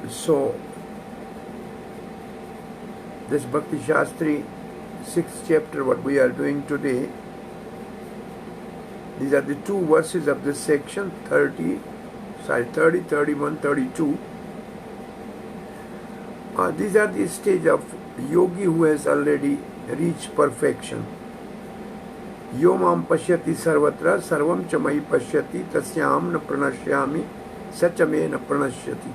So, this Bhakti Shastri, 6th chapter, what we are doing today, these are the two verses of this section, 30, 31, 32. These are the stage of yogi who has already reached perfection. Yo mam pashyati sarvatra sarvam cha mai pashyati tasyam na pranashyami sachame na pranashyati.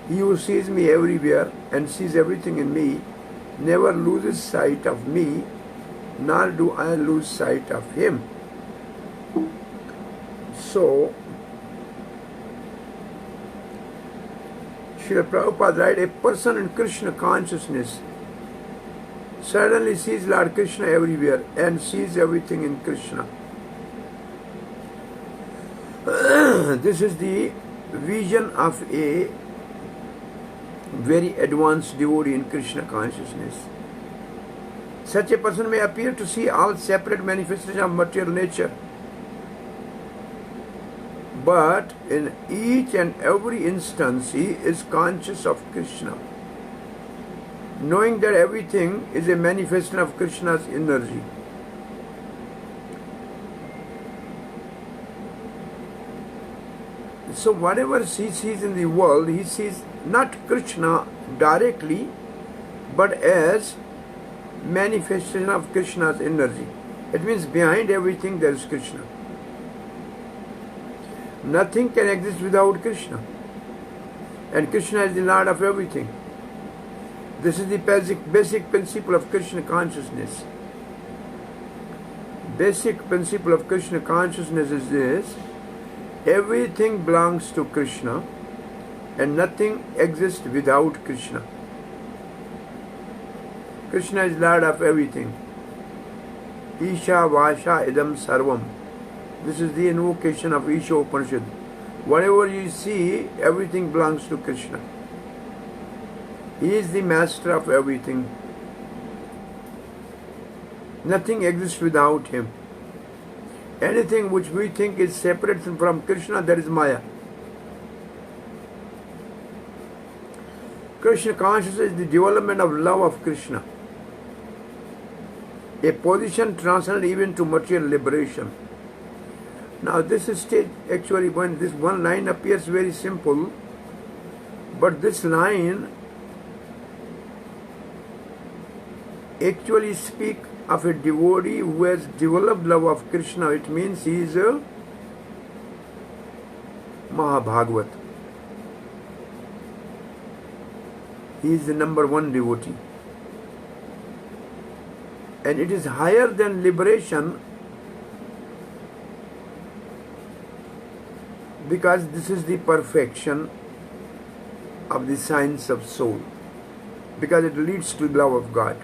He who sees me everywhere and sees everything in me never loses sight of me, nor do I lose sight of him. So, Srila Prabhupada writes, a person in Krishna consciousness suddenly sees Lord Krishna everywhere and sees everything in Krishna. This is the vision of a very advanced devotee in Krishna consciousness. Such a person may appear to see all separate manifestations of material nature, but in each and every instance he is conscious of Krishna, knowing that everything is a manifestation of Krishna's energy. So whatever he sees in the world, he sees not Krishna directly, but as manifestation of Krishna's energy. It means behind everything there is Krishna. Nothing can exist without Krishna. And Krishna is the Lord of everything. This is the basic principle of Krishna consciousness. Basic principle of Krishna consciousness is this: everything belongs to Krishna and nothing exists without Krishna. Krishna is Lord of everything. Isha Vasha Idam Sarvam. This is the invocation of Isha Upanishad. Whatever you see, everything belongs to Krishna. He is the master of everything. Nothing exists without him. Anything which we think is separate from Krishna, that is Maya. Krishna consciousness is the development of love of Krishna, a position transcendent even to material liberation. Now this stage, actually, when this one line appears very simple, but this line actually speaks of a devotee who has developed love of Krishna. It means he is a Mahabhagavat. He is the number one devotee. And it is higher than liberation, because this is the perfection of the science of soul, because it leads to the love of God.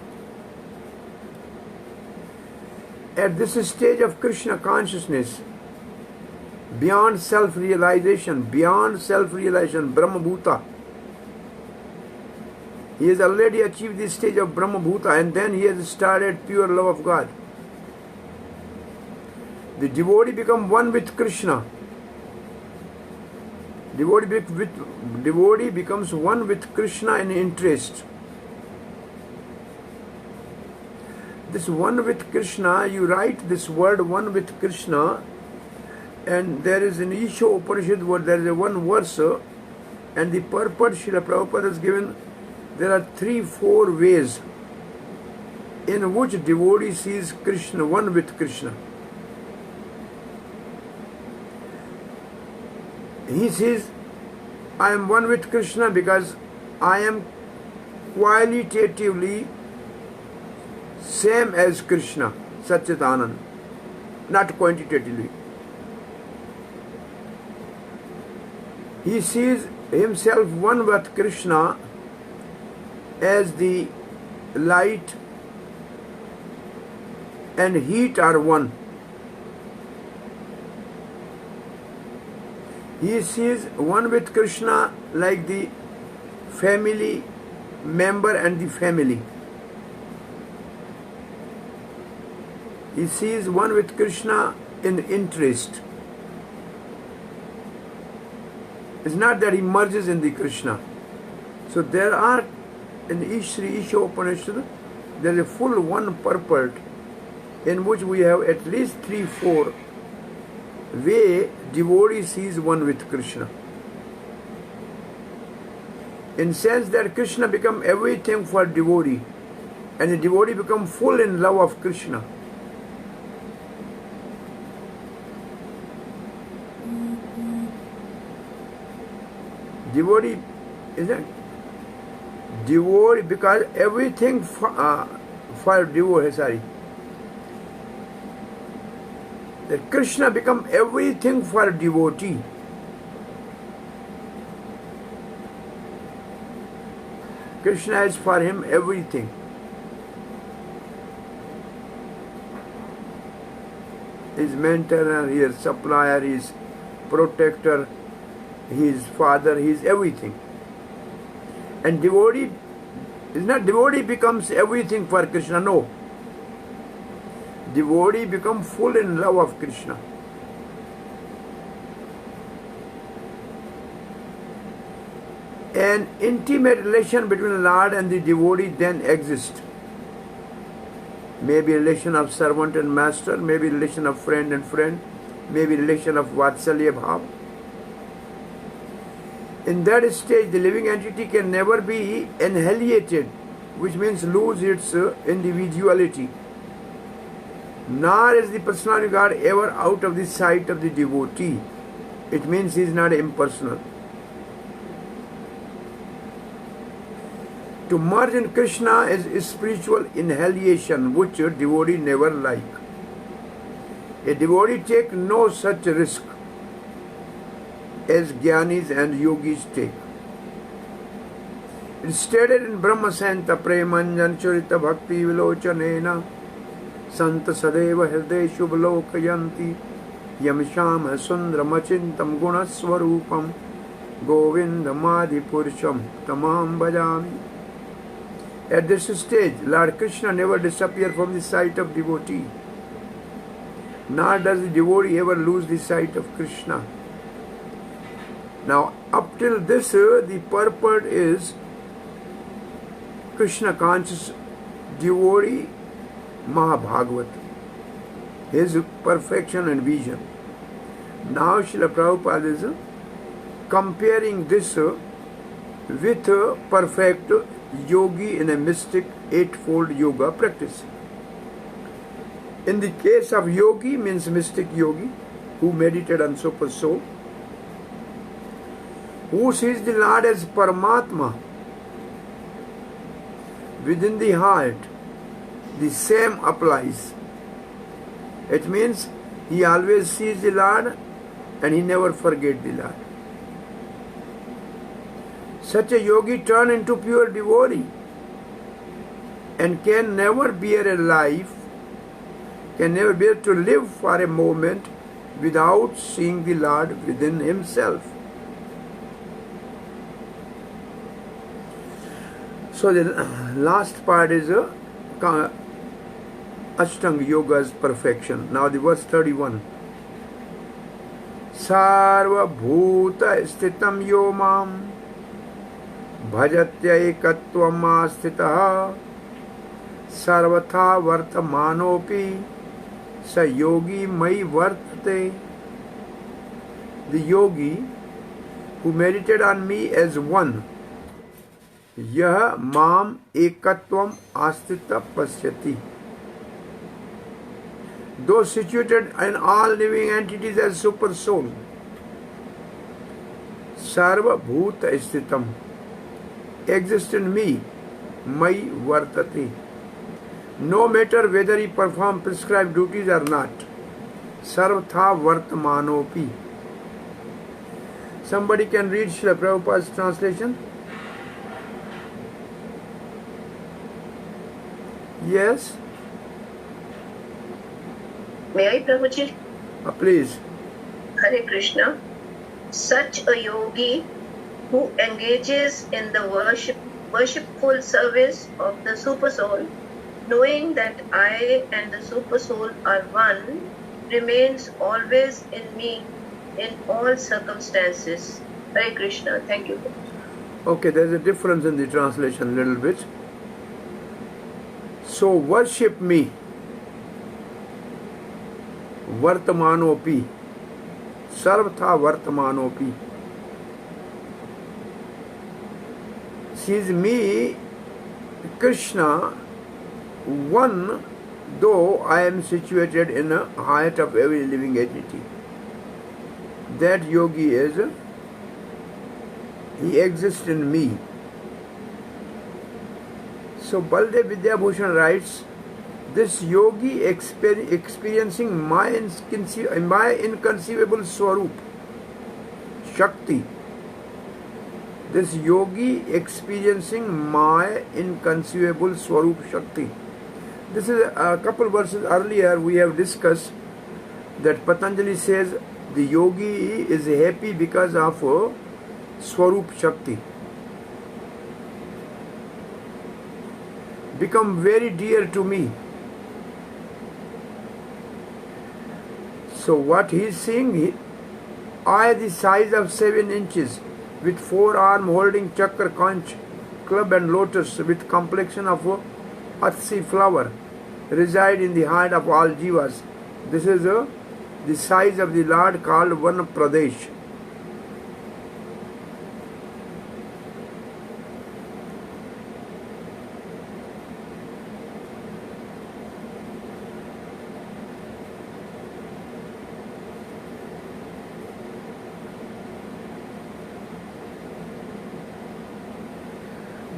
At this stage of Krishna consciousness, beyond self-realization, Brahma Bhuta, he has already achieved this stage of Brahma Bhuta, and then he has started pure love of God. The devotee becomes one with Krishna. Devotee becomes one with Krishna in interest. This one with Krishna, you write this word one with Krishna, and there is an Isha Upanishad where there is a one verse, and the purport Srila Prabhupada has given. There are 3-4 ways in which devotee sees Krishna, one with Krishna. He says, I am one with Krishna because I am qualitatively same as Krishna, Satchidanand, not quantitatively. He sees himself one with Krishna as the light and heat are one. He sees one with Krishna like the family member and the family. He sees one with Krishna in interest. It's not that he merges in the Krishna. So there are, in each Sri Isha Upanishad, there is a full one purport in which we have at least 3-4 way devotee sees one with Krishna. In sense that Krishna become everything for devotee, and the devotee become full in love of Krishna. Devotee, is it? Devotee, because everything for devotee, that Krishna become everything for devotee. Krishna is for him everything. His mentor, his supplier, his protector, his father, his everything. And devotee is not devotee becomes everything for Krishna, no. Devotee become full in love of Krishna. An intimate relation between Lord and the devotee then exists. Maybe relation of servant and master, maybe relation of friend and friend, maybe relation of Vatsalya Bhav. In that stage, the living entity can never be annihilated, which means lose its individuality. Nor is the personality of God ever out of the sight of the devotee. It means he is not impersonal. To merge in Krishna is spiritual annihilation, which a devotee never like. A devotee take no such risk as Jnanis and Yogis take. It is stated in Brahma Santa Premanjan Charita Bhakti Vilochanena Sant Sadeva Hriday Shubhalokayanti Yamisham Sundramachintam Gunaswarupam Govindamadi Purusham Tamam Bhajami. At this stage, Lord Krishna never disappears from the sight of devotee. Nor does the devotee ever lose the sight of Krishna. Now, up till this, the purport is Krishna conscious devotee Mahabhagavat, his perfection and vision. Now, Srila Prabhupada is comparing this with perfect yogi in a mystic eightfold yoga practice. In the case of yogi, means mystic yogi, who meditate on super soul, who sees the Lord as Paramatma within the heart, the same applies. It means he always sees the Lord and he never forgets the Lord. Such a yogi turn into pure devotee and can never bear a life, can never bear to live for a moment without seeing the Lord within himself. So the last part is Ashtanga Yoga's perfection. Now the verse 31. Sarva bhuta sthitam yo mam bhajatya ekatvam asthitah sarvatha vartamanopi sa yogi mai vartate. The yogi who meditated on me as one, यह माम एकत्वम आस्थित पश्यति. Though situated in all living entities as super soul, sarva bhuta sthitam, exists in me, mai vartate. No matter whether he perform prescribed duties or not, sarvatha vartamanopi. Somebody can read Srila Prabhupada's translation? Yes? May I, Prabhuji? Please. Hare Krishna. Such a yogi who engages in the worshipful service of the Super Soul, knowing that I and the Super Soul are one, remains always in me in all circumstances. Hare Krishna. Thank you. Okay, there's a difference in the translation a little bit. So worship me, Vartamanopi, Sarvatha Vartamanopi. Sees me, Krishna, one, though I am situated in the height of every living entity. That yogi is, he exists in me. So Baldev Vidyabhushan writes, this yogi experiencing my inconceivable Swarup, Shakti. This yogi experiencing my inconceivable Swarup Shakti. This is a couple verses earlier we have discussed that Patanjali says the yogi is happy because of Swarup Shakti. Become very dear to me. So what he is seeing, I the size of 7 inches, with 4 arms holding chakra, conch, club and lotus, with complexion of Atsi flower, reside in the heart of all jivas. This is the size of the Lord called Van Pradesh.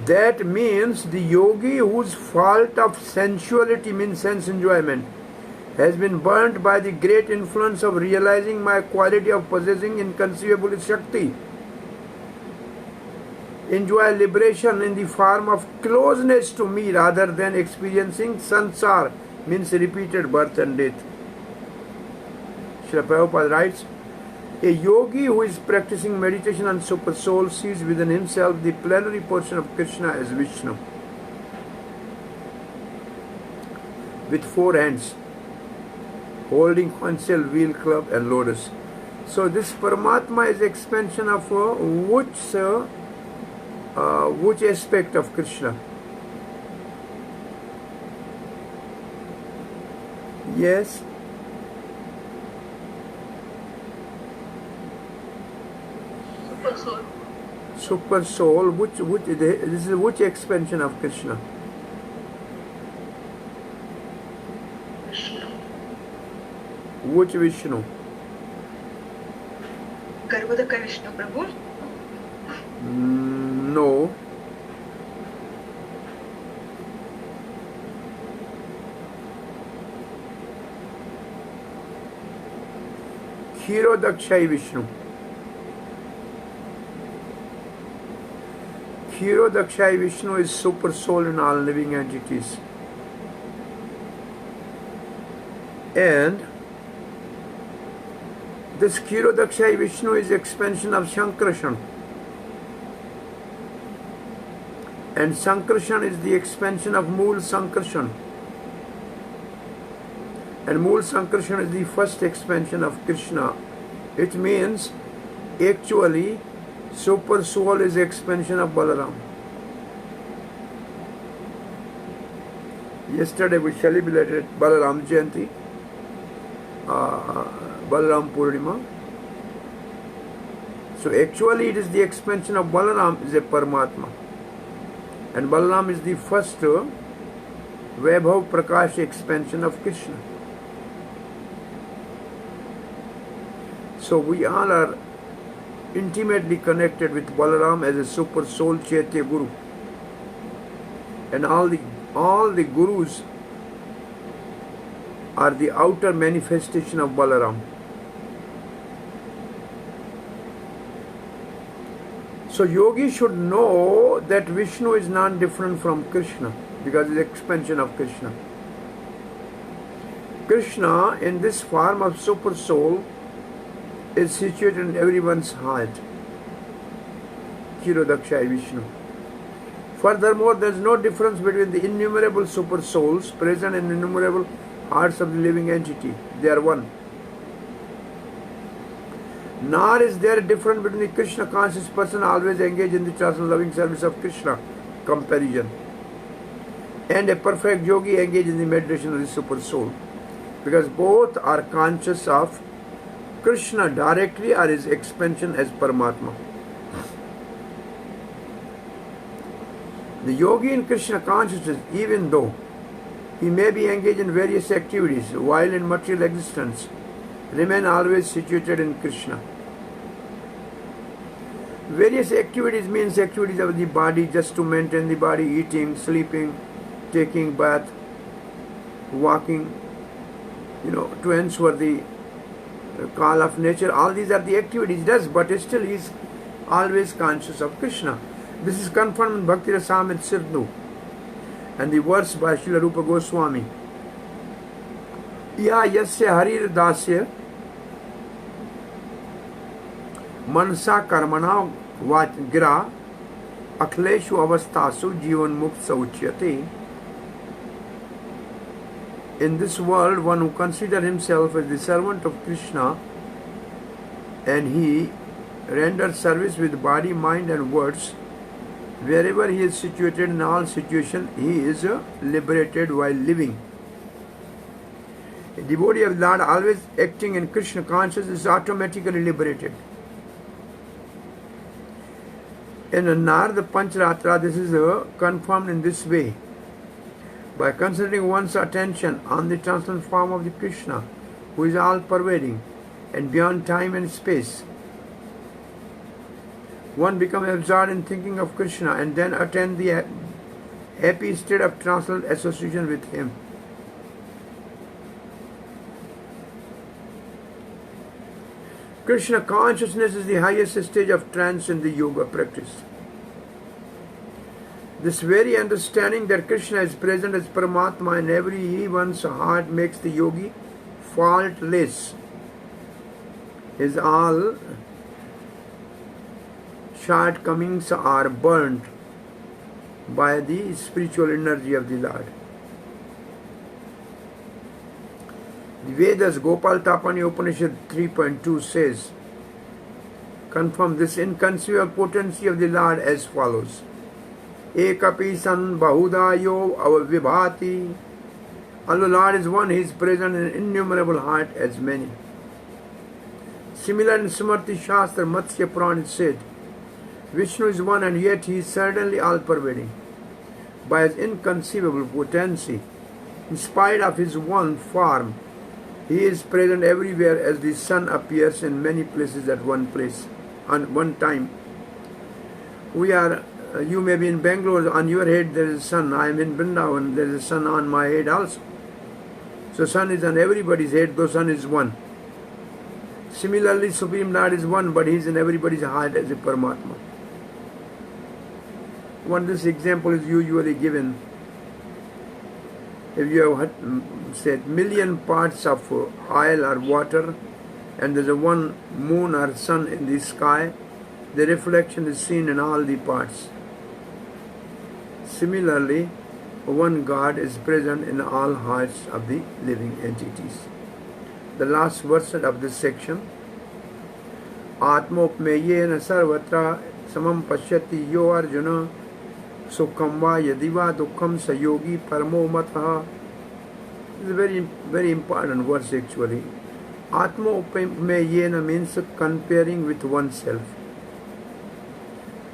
That means the yogi whose fault of sensuality means sense enjoyment has been burnt by the great influence of realizing my quality of possessing inconceivable Shakti, enjoy liberation in the form of closeness to me rather than experiencing sansar, means repeated birth and death. Srila Prabhupada writes, a yogi who is practicing meditation on super soul sees within himself the plenary portion of Krishna as Vishnu, with 4 hands, holding conch shell, wheel, club and lotus. So this Paramatma is expansion of which aspect of Krishna? Yes. Super soul, this is which expansion of Krishna? Vishnu. Which Vishnu? Garbhodaka Vishnu Prabhu. No. Kshirodakshai Vishnu. Kshirodakshai Vishnu is super soul in all living entities. And this Kshirodakshai Vishnu is expansion of Sankarshan. And Sankarshan is the expansion of Mool Sankarshan. And Mool Sankarshan is the first expansion of Krishna. It means actually super soul is expansion of Balaram. Yesterday we celebrated Balaram Jayanti, Balaram Purnima. So actually it is the expansion of Balaram is a Paramatma. And Balaram is the first Vaibhav Prakash expansion of Krishna. So we all are intimately connected with Balaram as a super soul Chaitya Guru. And all the Gurus are the outer manifestation of Balaram. So yogi should know that Vishnu is non-different from Krishna because it's expansion of Krishna. Krishna in this form of super soul is situated in everyone's heart. Kshirodakshai Vishnu. Furthermore, there is no difference between the innumerable super souls present in innumerable hearts of the living entity. They are one. Nor is there a difference between the Krishna conscious person always engaged in the transcendental loving service of Krishna comparison and a perfect yogi engaged in the meditation of the super soul, because both are conscious of Krishna directly or his expansion as Paramatma. The yogi in Krishna consciousness, even though he may be engaged in various activities while in material existence, remain always situated in Krishna. Various activities means activities of the body just to maintain the body, eating, sleeping, taking bath, walking, to ensure the call of nature. All these are the activities he does, but still he is always conscious of Krishna. This is confirmed in Bhakti Rasamrita Sindhu and the verse by Srila Rupa Goswami. Ya yasya harir dasya mansa karmana vajgira akhleshu avastasu jivan mukta uchyate. In this world, one who considers himself as the servant of Krishna and he renders service with body, mind and words, wherever he is situated in all situations, he is liberated while living. A devotee of the Lord always acting in Krishna consciousness is automatically liberated. In Narada Pancharatra, this is confirmed in this way. By concentrating one's attention on the transcendental form of the Krishna, who is all-pervading and beyond time and space, one becomes absorbed in thinking of Krishna and then attain the happy state of transcendental association with him. Krishna consciousness is the highest stage of trance in the yoga practice. This very understanding that Krishna is present as Paramatma in every one's heart makes the yogi faultless. His all shortcomings are burnt by the spiritual energy of the Lord. The Vedas, Gopal Tapani Upanishad 3.2 says, confirm this inconceivable potency of the Lord as follows. Ekapi san bahudayo avivibhati. Although Lord is one, he is present in innumerable hearts as many. Similar in Smriti Shastra, Matsya Puran is said, Vishnu is one and yet he is certainly all-pervading. By his inconceivable potency, in spite of his one form, he is present everywhere as the sun appears in many places at one place, on one time. You may be in Bangalore, on your head there is a sun. I am in Vrindavan, there is a sun on my head also. So sun is on everybody's head, though sun is one. Similarly, Supreme Lord is one, but he is in everybody's heart as a Paramatma. This example is usually given. If you have said million parts of oil or water, and there is a one moon or sun in the sky, the reflection is seen in all the parts. Similarly, one God is present in all hearts of the living entities. The last verse of this section, Atmopmeyena sarvatra samam pashyati yo arjuna sukham va yadiva dukkham sayogi paramo matah. This is a very, very important verse actually. Atmopmeyena means comparing with oneself.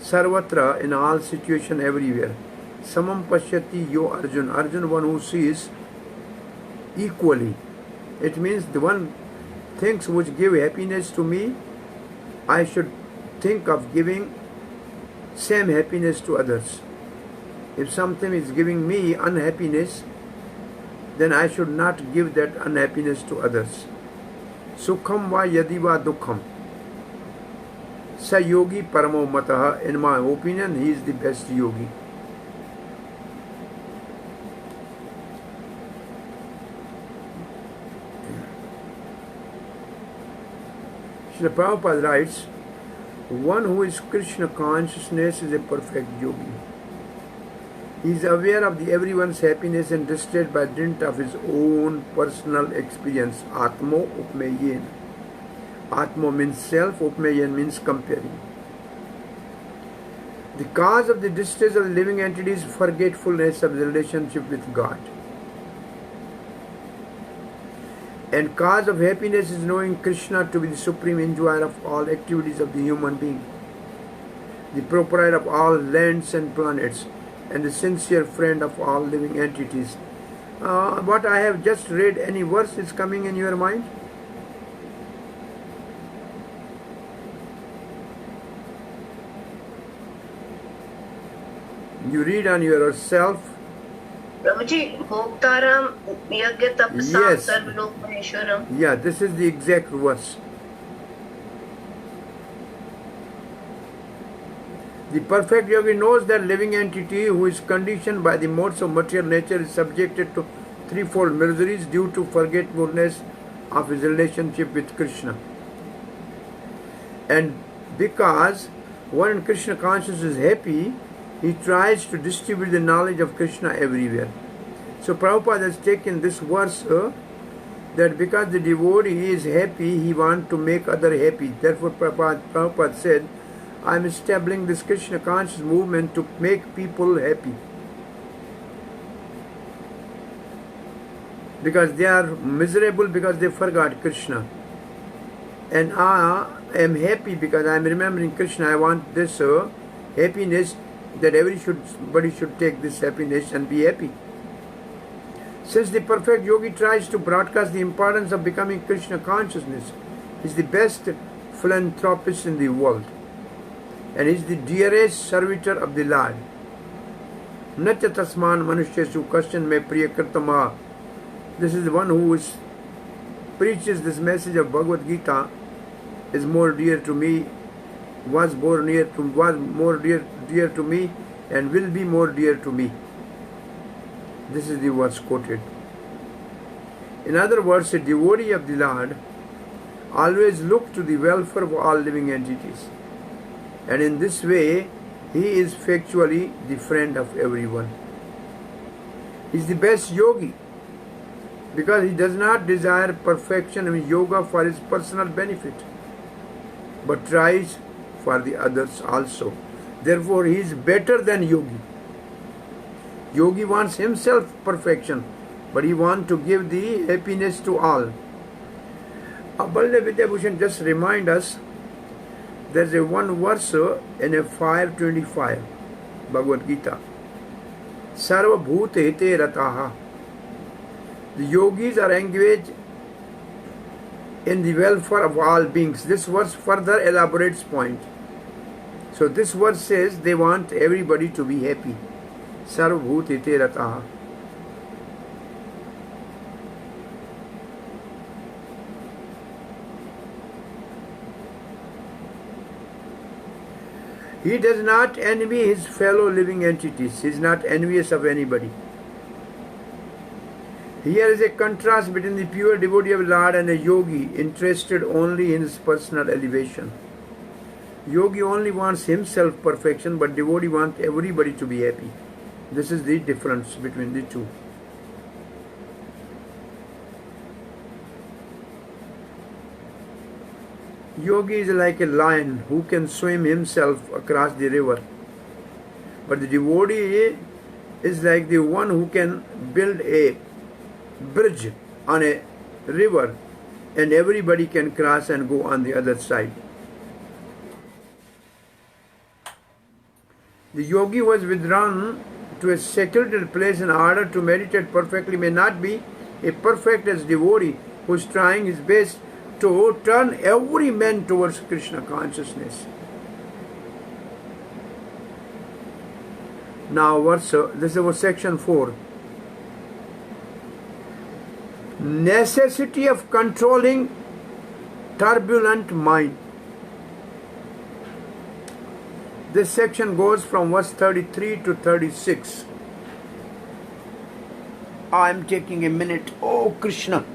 Sarvatra, in all situations, everywhere. Samam pashyati yo arjun. Arjun, one who sees equally. It means the one things which give happiness to me, I should think of giving same happiness to others. If something is giving me unhappiness, then I should not give that unhappiness to others. Sukham va yadiva dukkham. Sa yogi paramo matah. In my opinion, he is the best yogi. Srila Prabhupada writes, one who is Krishna consciousness is a perfect yogi. He is aware of everyone's happiness and distress by dint of his own personal experience, Atmo Upmeyen. Atma means self, Upmeyan means comparing. The cause of the distress of the living entity is forgetfulness of the relationship with God. And cause of happiness is knowing Krishna to be the supreme enjoyer of all activities of the human being, the proprietor of all lands and planets, and the sincere friend of all living entities. What I have just read, any verse is coming in your mind? You read on yourself. Prabhuji, Bhoktaram Yagya Tapasam Yes. Sarvalok Maheshwaram. Yeah, this is the exact verse. The perfect yogi knows that living entity who is conditioned by the modes of material nature is subjected to threefold miseries due to forgetfulness of his relationship with Krishna. And because one Krishna consciousness is happy, he tries to distribute the knowledge of Krishna everywhere. So Prabhupada has taken this verse that because the devotee is happy, he wants to make others happy. Therefore Prabhupada said, I am establishing this Krishna conscious movement to make people happy. Because they are miserable because they forgot Krishna. And I am happy because I am remembering Krishna. I want this happiness, that everybody should take this happiness and be happy. Since the perfect yogi tries to broadcast the importance of becoming Krishna consciousness, he is the best philanthropist in the world. And he is the dearest servitor of the Lord. Natya tasman manushyasu kasyan me priya kartama. This is the one who preaches this message of Bhagavad Gita is more dear to me, was more dear to me, and will be more dear to me. This is the verse quoted. In other words, a devotee of the Lord always looks to the welfare of all living entities. And in this way, he is factually the friend of everyone. He is the best yogi because he does not desire perfection in yoga for his personal benefit, but tries for the others also. Therefore, he is better than yogi. Yogi wants himself perfection, but he wants to give the happiness to all. Baldev Vidyabhushan just remind us, there is a one verse in a 525 Bhagavad Gita. Sarva bhut hite rataha. The yogis are engaged in the welfare of all beings. This verse further elaborates point. So this verse says they want everybody to be happy. Sarva bhut hite rataha. He does not envy his fellow living entities. He is not envious of anybody. Here is a contrast between the pure devotee of Lord and a yogi interested only in his personal elevation. Yogi only wants himself perfection, but devotee wants everybody to be happy. This is the difference between the two. Yogi is like a lion who can swim himself across the river. But the devotee is like the one who can build a bridge on a river and everybody can cross and go on the other side. The yogi who has withdrawn to a secluded place in order to meditate perfectly may not be a perfect as devotee who is trying his best to turn every man towards Krishna consciousness. Now this is section 4. Necessity of controlling turbulent mind. This section goes from verse 33 to 36. I am taking a minute. Oh Krishna.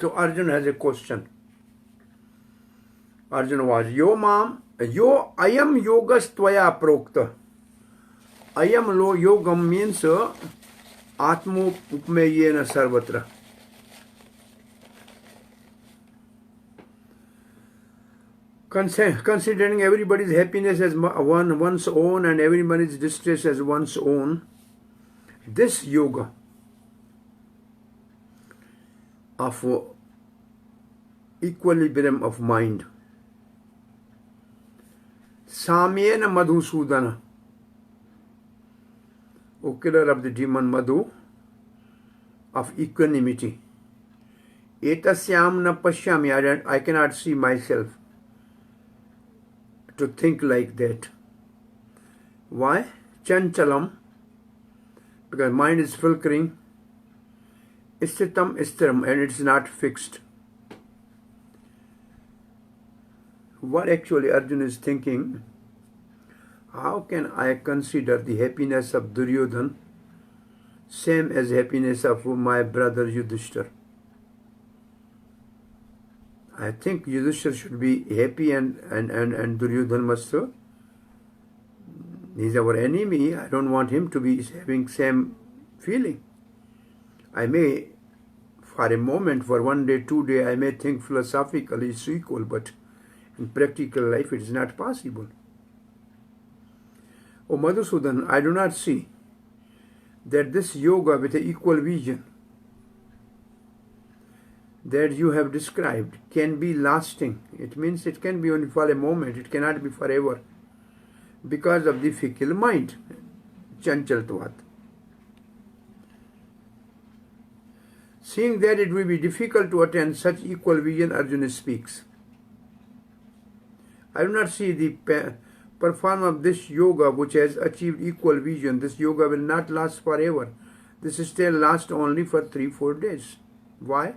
So Arjuna has a question. Arjuna was, yo ayam yogas tvaya prokta. Ayam lo yogam means atmo upmeyena sarvatra. Considering everybody's happiness as one's own and everybody's distress as one's own, this yoga of equilibrium of mind, Samyena Madhusudana, O killer of the demon Madhu, of equanimity, Etasyam na pashyami, I cannot see myself to think like that. Why? Chanchalam, because mind is flickering, Isthitam istiram, and it's not fixed. What actually Arjuna is thinking, how can I consider the happiness of Duryodhan same as happiness of my brother Yudhishthira? I think Yudhishthira should be happy and Duryodhan must. He's our enemy. I don't want him to be having same feeling. I may, for a moment, for 1 day, 2 days, I may think philosophically it's equal, but in practical life it is not possible. O Madhusudan, I do not see that this yoga with an equal vision that you have described can be lasting. It means it can be only for a moment, it cannot be forever, because of the fickle mind, chanchaltvat. Seeing that it will be difficult to attain such equal vision, Arjuna speaks. I do not see the performance of this yoga which has achieved equal vision. This yoga will not last forever. This still lasts only for 3-4 days. Why?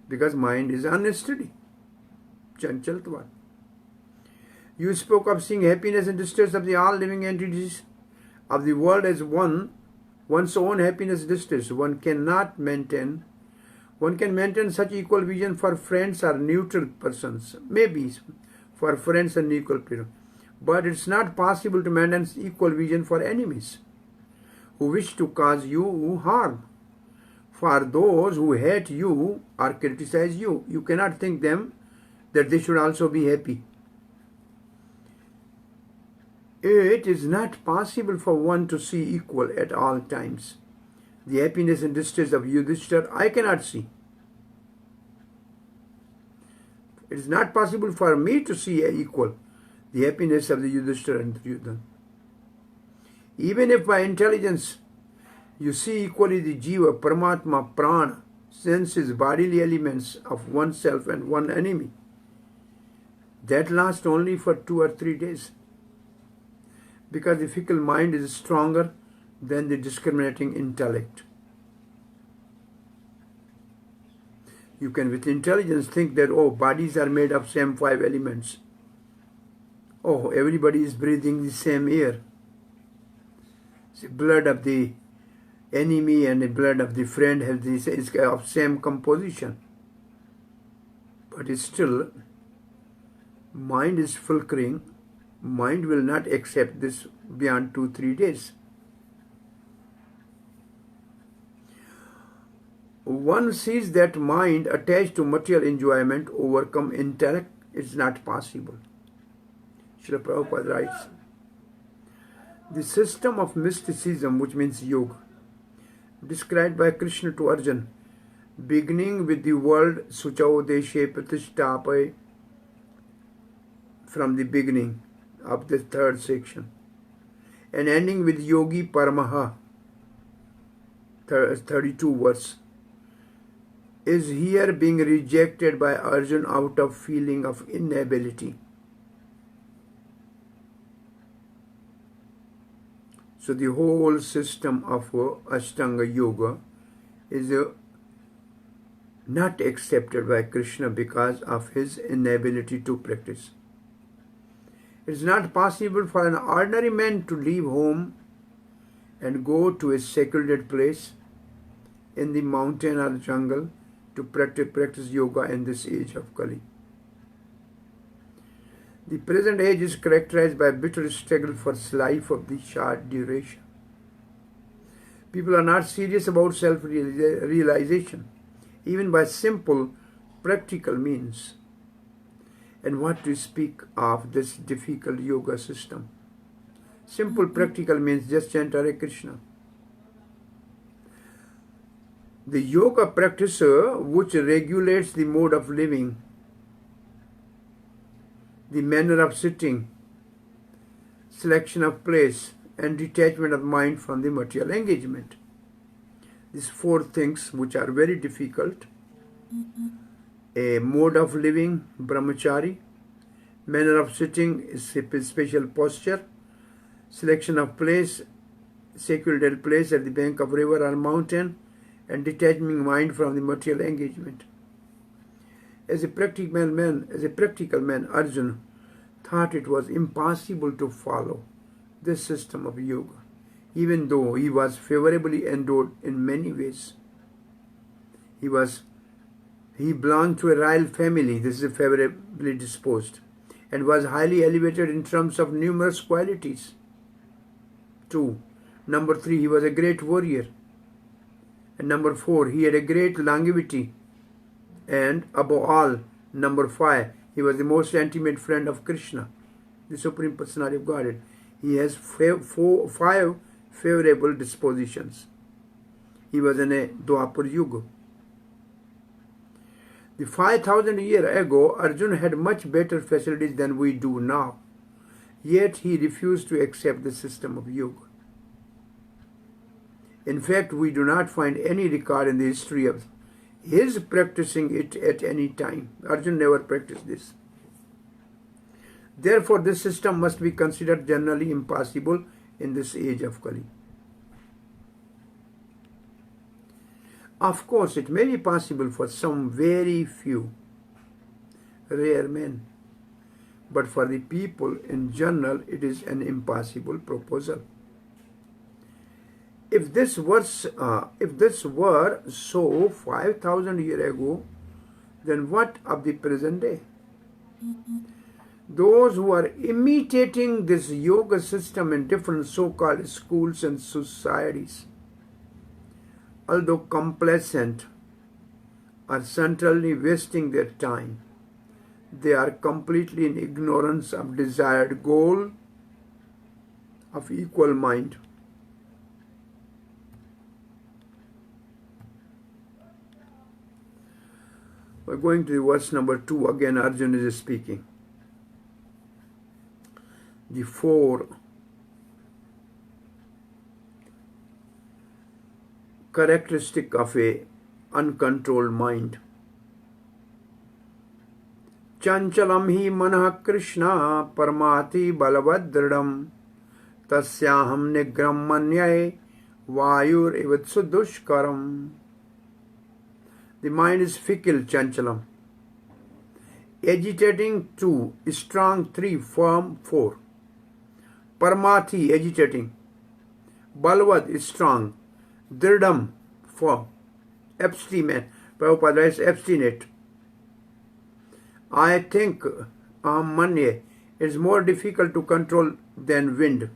Because mind is unsteady. Chanchaltvat. You spoke of seeing happiness and distress of the all living entities of the world as one's own happiness distress. One can maintain such equal vision for friends or neutral persons. Maybe for friends and equal people. But it's not possible to maintain equal vision for enemies who wish to cause you harm. For those who hate you or criticize you, you cannot think them that they should also be happy. It is not possible for one to see equal at all times. The happiness and distress of Yudhishthira I cannot see. It is not possible for me to see equal the happiness of the Yudhishthira and Duryodhana. Even if by intelligence you see equally the Jiva, Paramatma, Prana, senses, bodily elements of oneself and one enemy, that lasts only for 2 or 3 days. Because the fickle mind is stronger than the discriminating intellect. You can with intelligence think that, oh, bodies are made of same 5 elements. Oh, everybody is breathing the same air. The blood of the enemy and the blood of the friend is of same composition. But it's still, mind is flickering. Mind will not accept this beyond 2-3 days. One sees that mind attached to material enjoyment overcome intellect. It's not possible. Srila Prabhupada writes, the system of mysticism, which means yoga, described by Krishna to Arjuna, beginning with the word Suchau Deshe Pratishtapai, from the beginning of the 3rd section, and ending with Yogi Paramaha, 32 verse, is here being rejected by Arjuna out of feeling of inability. So the whole system of Ashtanga Yoga is not accepted by Krishna because of his inability to practice. It is not possible for an ordinary man to leave home and go to a secluded place in the mountain or jungle to practice yoga in this age of Kali. The present age is characterized by bitter struggle for life of the short duration. People are not serious about self-realization, even by simple practical means. And what to speak of this difficult yoga system? Simple practical means just chant Hare Krishna. The yoga practicer which regulates the mode of living, the manner of sitting, selection of place, and detachment of mind from the material engagement. These four things which are very difficult. A mode of living, brahmachari, manner of sitting is special posture, selection of place, secluded place at the bank of river or mountain, and detaching mind from the material engagement. As a practical man, Arjuna thought it was impossible to follow this system of yoga, even though he was favorably endowed in many ways. He belonged to a royal family, this is favorably disposed, and was highly elevated in terms of numerous qualities. 2. Number 3, he was a great warrior. And number 4, he had a great longevity. And above all, number 5, he was the most intimate friend of Krishna, the Supreme Personality of Godhead. He has 5 favorable dispositions. He was in a Dwapar Yuga. The 5,000 years ago, Arjuna had much better facilities than we do now. Yet he refused to accept the system of yoga. In fact, we do not find any record in the history of his practicing it at any time. Arjuna never practiced this. Therefore, this system must be considered generally impossible in this age of Kali. Of course, it may be possible for some very few rare men, but for the people in general, it is an impossible proposal. If this were so 5,000 years ago, then what of the present day? Those who are imitating this yoga system in different so-called schools and societies, although complacent, are certainly wasting their time. They are completely in ignorance of desired goal of equal mind. We're going to verse number 2. Again, Arjuna is speaking. The 4 characteristic of a uncontrolled mind. Chanchalam hi manah Krishna parmati balavadridam tasyaham nigram manyai vayur ivatsu dushkaram. The mind is fickle, chanchalam. Agitating 2, strong 3, firm 4. Parmati, agitating. Balavad is strong. Dridam, firm. Abstinent. Prabhupada writes abstinent. I think manye is more difficult to control than wind.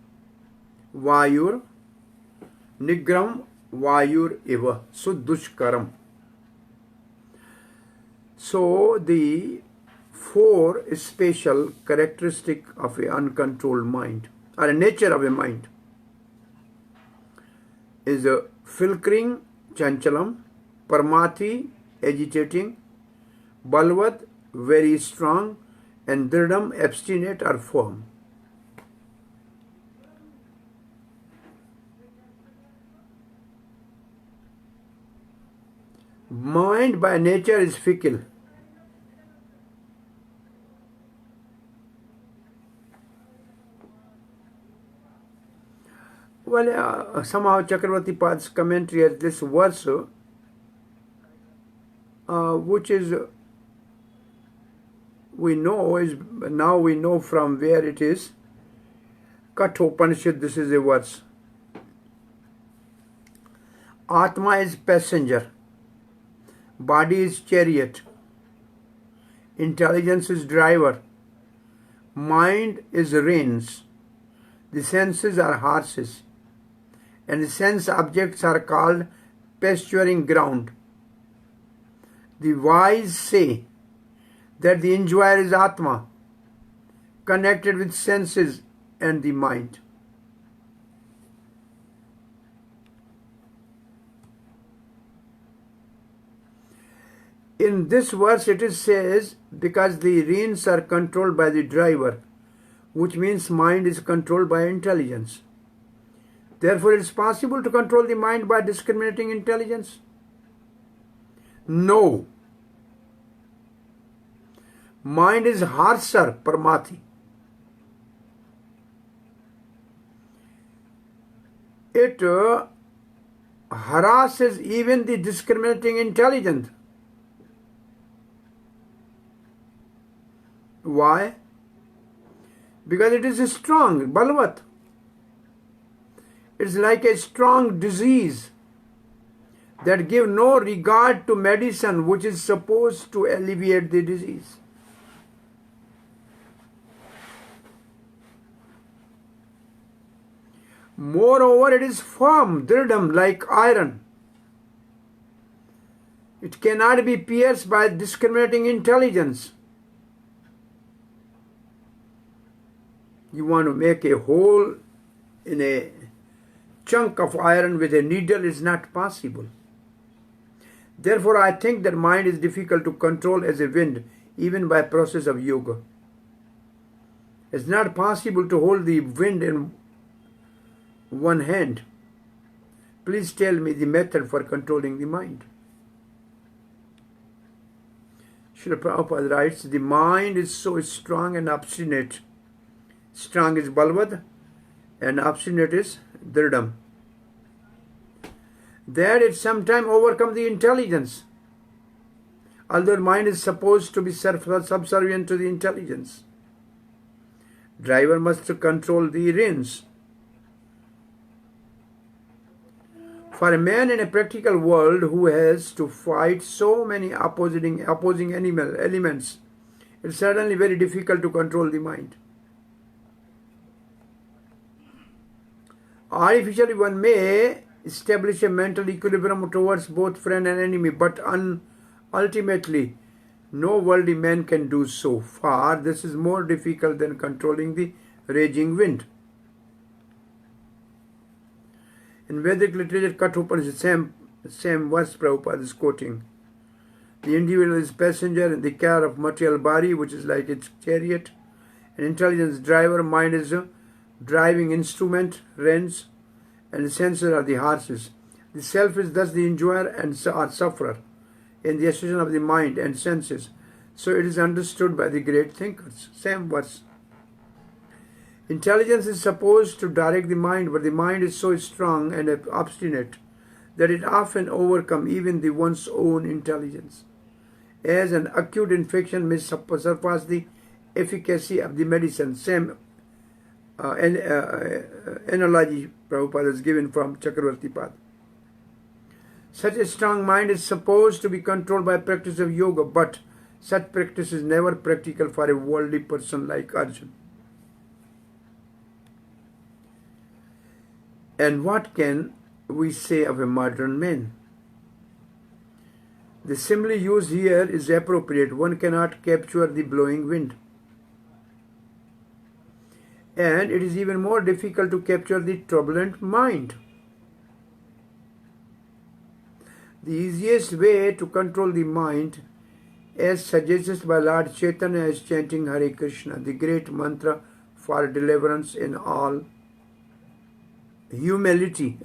Vayur, nigram, vayur eva, sudushkaram. So the 4 special characteristic of an uncontrolled mind, or a nature of a mind, is a filkering, chanchalam, parmati, agitating, balvad, very strong, and dridam, abstinent or firm. Mind by nature is fickle. Well, somehow Chakravarti Pad's commentary has this verse, which is we know from where it is. Kathopanishad, this is a verse. Atma is passenger, Body is chariot. Intelligence is driver. Mind is reins. The senses are horses. And the sense objects are called pasturing ground. The wise say that the enjoyer is Atma, connected with senses and the mind. In this verse it says, because the reins are controlled by the driver, which means mind is controlled by intelligence. Therefore, it is possible to control the mind by discriminating intelligence? No. Mind is harsar, parmati. It harasses even the discriminating intelligence. Why? Because it is strong, balvat. It's like a strong disease that give no regard to medicine which is supposed to alleviate the disease. Moreover, it is firm, dridam, like iron. It cannot be pierced by discriminating intelligence. You want to make a hole in a chunk of iron with a needle is not possible. Therefore, I think that mind is difficult to control as a wind, even by process of yoga. It's not possible to hold the wind in one hand. Please tell me the method for controlling the mind. Srila Prabhupada writes, the mind is so strong and obstinate. Strong is balvad and obstinate is dridam, that it sometimes overcomes the intelligence, although mind is supposed to be subservient to the intelligence. Driver must control the reins. For a man in a practical world who has to fight so many opposing elements, it's certainly very difficult to control the mind. Artificially, one may establish a mental equilibrium towards both friend and enemy, but ultimately, no worldly man can do so. Far, this is more difficult than controlling the raging wind. In Vedic literature, Kathopanishad, same verse Prabhupada is quoting. The individual is passenger in the car of material body, which is like its chariot. An intelligence driver, mind is a driving instrument, reins, and the senses are the horses. The self is thus the enjoyer and sufferer in the association of the mind and senses. So it is understood by the great thinkers. Same verse. Intelligence is supposed to direct the mind, but the mind is so strong and obstinate that it often overcomes even the one's own intelligence. As an acute infection may surpass the efficacy of the medicine. Same analogy Prabhupada is given from Chakravarti Pad. Such a strong mind is supposed to be controlled by practice of yoga, but such practice is never practical for a worldly person like Arjuna. And what can we say of a modern man? The simile used here is appropriate. One cannot capture the blowing wind. And it is even more difficult to capture the turbulent mind. The easiest way to control the mind, as suggested by Lord Chaitanya, is chanting Hare Krishna, the great mantra for deliverance in all humanity.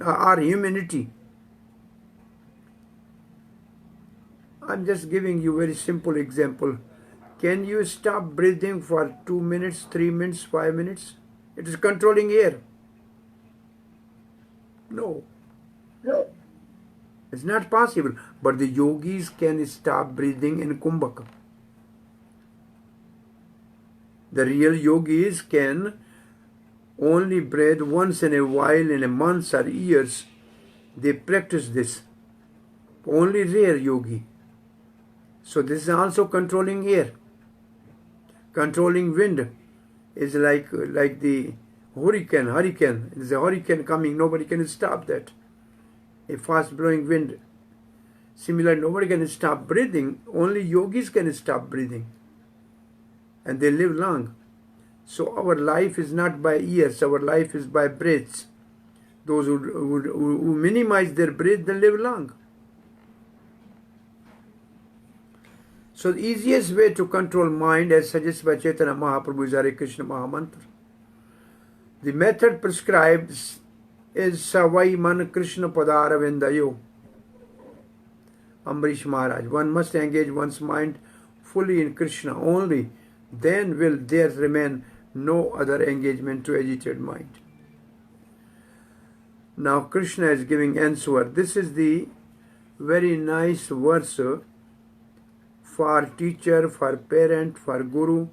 I'm just giving you a very simple example. Can you stop breathing for 2 minutes, 3 minutes, 5 minutes? It is controlling air. No. It's not possible. But the yogis can stop breathing in Kumbhaka. The real yogis can only breathe once in a while, in a month or years. They practice this. Only rare yogi. So this is also controlling air. Controlling wind is like the hurricane. There's a hurricane coming, nobody can stop that. A fast blowing wind. Similarly, nobody can stop breathing, only yogis can stop breathing. And they live long. So our life is not by years, our life is by breaths. Those who minimize their breath, they live long. So the easiest way to control mind, as suggested by Chaitanya Mahaprabhu, is Hare Krishna Mahamantra. The method prescribed is Savai Man Krishna Padaravindayo. Ambrish Maharaj. One must engage one's mind fully in Krishna. Only then will there remain no other engagement to agitated mind. Now Krishna is giving answer. This is the very nice verse for teacher, for parent, for guru.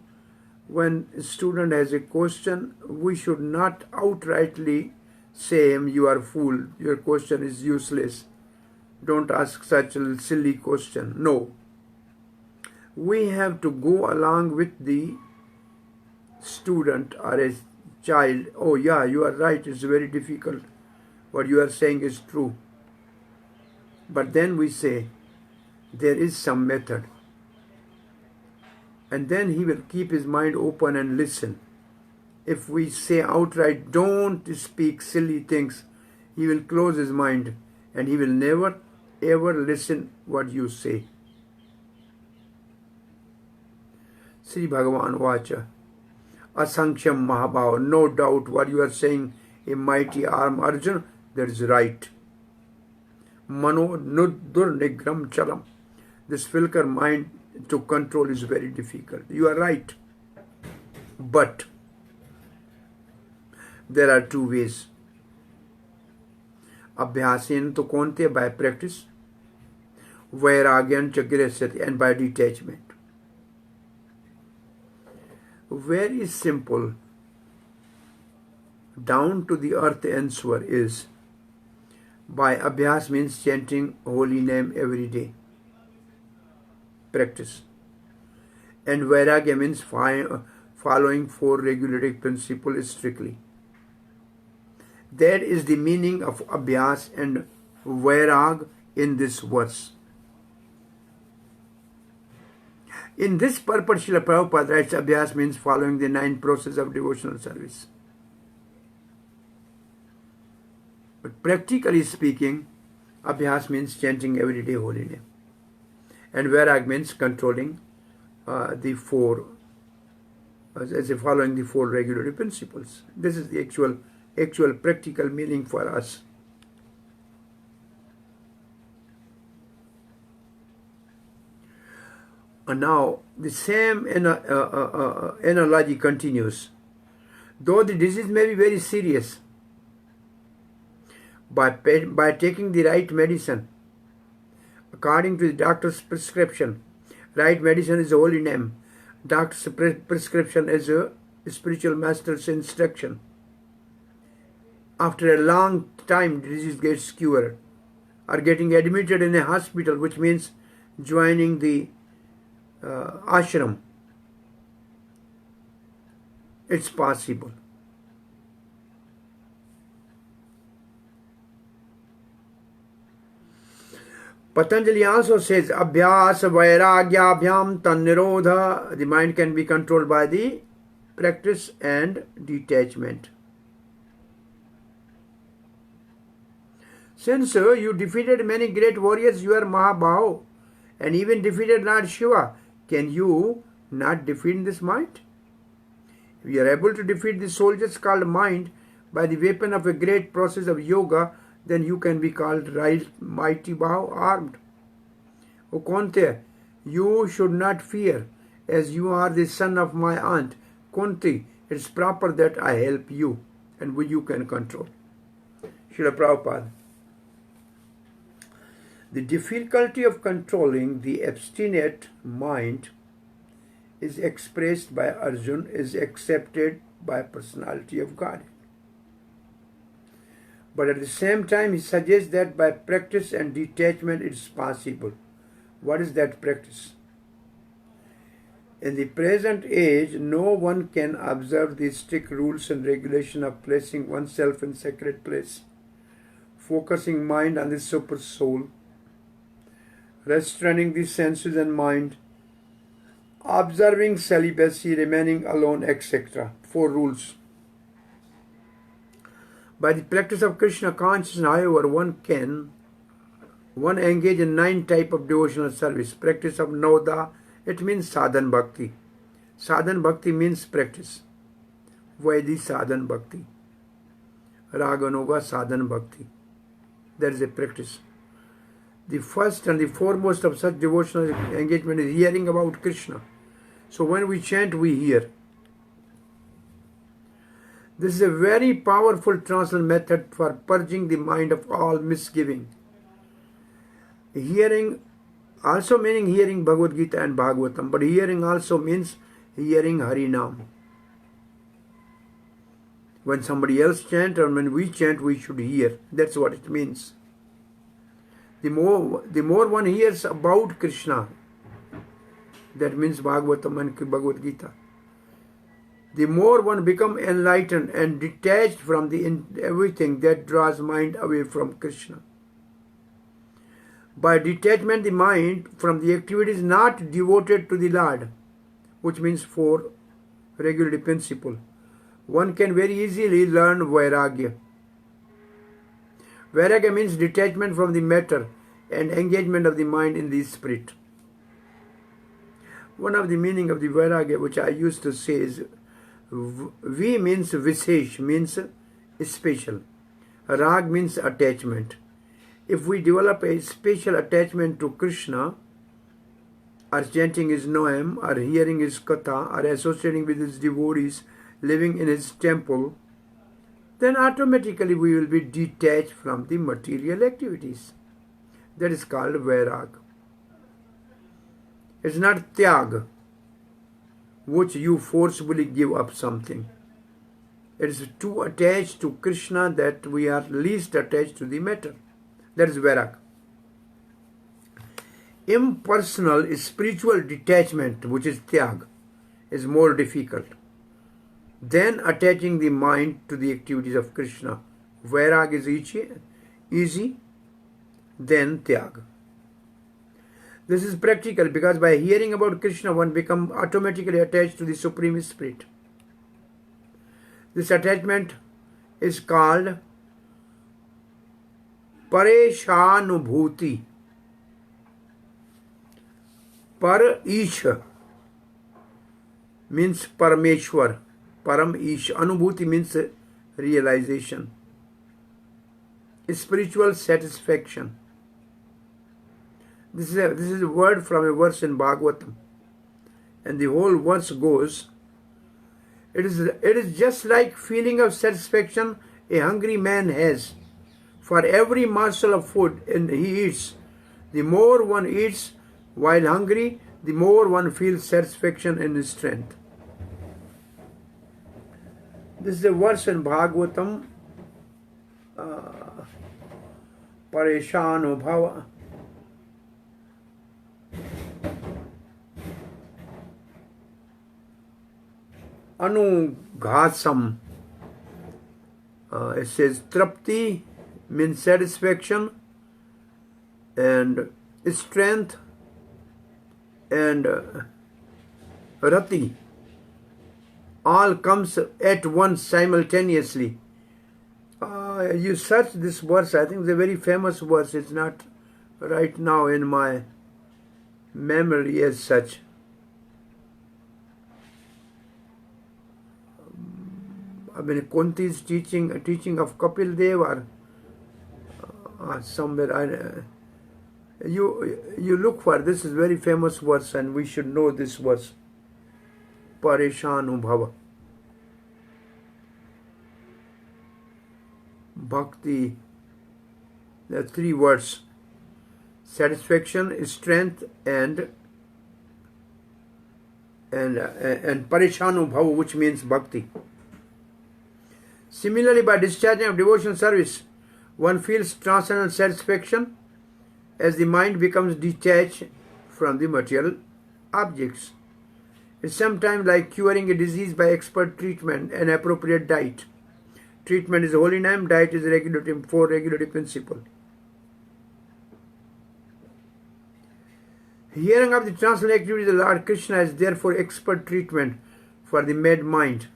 When a student has a question, we should not outrightly say him, you are fool, your question is useless. Don't ask such a silly question. No. We have to go along with the student or a child. Oh yeah, you are right, it's very difficult. What you are saying is true. But then we say, there is some method. And then he will keep his mind open and listen. If we say outright, don't speak silly things, he will close his mind and he will never ever listen what you say. Sri Bhagavan Vacha. Asankhyam Mahabhava. No doubt what you are saying, a mighty arm Arjuna, that is right. Mano Nudur Nigram Chalam. This filker mind to control is very difficult. You are right. But there are two ways. Abhyasin to konte, by practice. Vairagyan chagresati, and by detachment. Very simple, down to the earth answer is, by abhyas means chanting holy name every day. Practice. And vairagya means following four regulative principles strictly. That is the meaning of abhyas and vairag in this verse. In this purport, Srila Prabhupada writes, abhyas means following the 9 processes of devotional service. But practically speaking, abhyas means chanting everyday holy name. And vairag means controlling the four, as following the 4 regulative principles. This is the actual practical meaning for us. And now the same analogy continues. Though the disease may be very serious, by taking the right medicine, according to the doctor's prescription, right medicine is a holy name, doctor's prescription is a spiritual master's instruction. After a long time, the disease gets cured, or getting admitted in a hospital, which means joining the ashram. It's possible. Patanjali also says, abhyas vairagyabhyam tannirodha. The mind can be controlled by the practice and detachment. Since you defeated many great warriors, you are Mahabhava, and even defeated Lord Shiva, can you not defeat this mind? If you are able to defeat the soldiers called mind by the weapon of a great process of yoga, then you can be called right mighty Bhava armed. O Kunti, you should not fear, as you are the son of my aunt. Kunti, it's proper that I help you, and you can control. Srila Prabhupada. The difficulty of controlling the obstinate mind is expressed by Arjuna, is accepted by personality of God. But at the same time, he suggests that by practice and detachment it is possible. What is that practice? In the present age, no one can observe the strict rules and regulation of placing oneself in sacred place, focusing mind on the super soul, restraining the senses and mind, observing celibacy, remaining alone, etc. 4 rules. By the practice of Krishna consciousness, however, one engage in 9 types of devotional service. Practice of Nauda, it means sadhan bhakti. Sadhan bhakti means practice. Vaidhi sadhan bhakti. Raganuga sadhan bhakti. That is a practice. The first and the foremost of such devotional engagement is hearing about Krishna. So when we chant, we hear. This is a very powerful transcendental method for purging the mind of all misgiving. Hearing also meaning hearing Bhagavad Gita and Bhagavatam, but hearing also means hearing Harinam. When somebody else chants or when we chant, we should hear. That's what it means. The more one hears about Krishna, that means Bhagavatam and Bhagavad Gita, the more one becomes enlightened and detached from everything that draws mind away from Krishna. By detachment, the mind from the activities not devoted to the Lord, which means 4 regularity principle, one can very easily learn Vairagya. Vairagya means detachment from the matter and engagement of the mind in the spirit. One of the meaning of the Vairagya which I used to say is V means Visesh, means special. Rag means attachment. If we develop a special attachment to Krishna, our chanting his Noam, or hearing his Katha, or associating with his devotees, living in his temple, then automatically we will be detached from the material activities. That is called Vairag. It's not Tyag, which you forcibly give up something. It is too attached to Krishna that we are least attached to the matter. That is Vairag. Impersonal spiritual detachment, which is Tyag, is more difficult than attaching the mind to the activities of Krishna. Vairag is easy, then Tyag. This is practical because by hearing about Krishna, one becomes automatically attached to the Supreme Spirit. This attachment is called Pareshanubhuti. Par-Ish means Parameshwar. Param-Ish. Anubhuti means realization. Spiritual satisfaction. This is a word from a verse in Bhagavatam. And the whole verse goes, it is just like feeling of satisfaction a hungry man has. For every morsel of food he eats, the more one eats while hungry, the more one feels satisfaction and strength. This is a verse in Bhagavatam, Pareshano Bhava. Anughasam. It says Trapti means satisfaction, and strength, and Rati all comes at once simultaneously. You search this verse, I think it's a very famous verse. It's not right now in my memory as such. I mean, Kunti's teaching of Kapil Dev, or somewhere. You look for this is very famous verse, and we should know this verse. Pareshanu Bhava. Bhakti. There are 3 words: satisfaction, strength, and Pareshanu Bhava, which means bhakti. Similarly, by discharging of devotional service, one feels transcendental satisfaction as the mind becomes detached from the material objects. It's sometimes like curing a disease by expert treatment and appropriate diet. Treatment is holy name, diet is regulative, four regulative principle. Hearing of the transcendental activities of Lord Krishna is therefore expert treatment for the mad mind.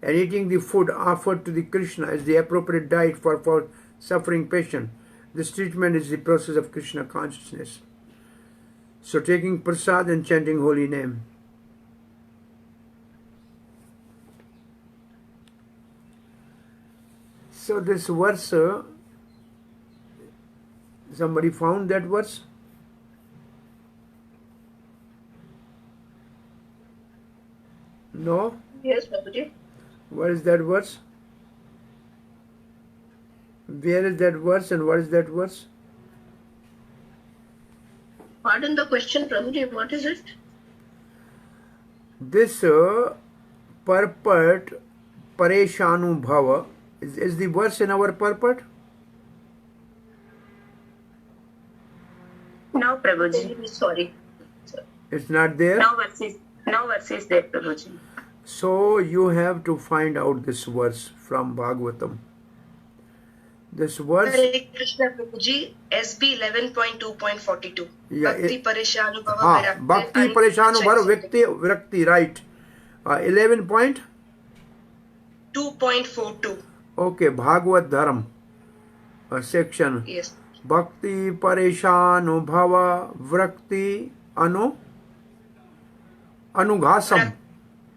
And eating the food offered to the Krishna is the appropriate diet for suffering patient. This treatment is the process of Krishna consciousness. So taking prasad and chanting holy name. So this verse, somebody found that verse? No? Yes, Prabhuji. What is that verse? Where is that verse and what is that verse? Pardon the question, Prabhuji. What is it? This purport, Pareshanu Bhava, is the verse in our purport? No, Prabhuji. Sorry. It's not there? No verse is there, Prabhuji. So you have to find out this verse from Bhagavatam. This verse... Hare Krishna Prabhuji, SB 11.2.42. Yeah, Bhakti Pareshanu Bhava Bhakti Pareshanu Bhava Virakti, right. 11 point? 2.42. Okay, Bhagavad Dharam section. Yes. Bhakti Pareshanu Bhava Vrakti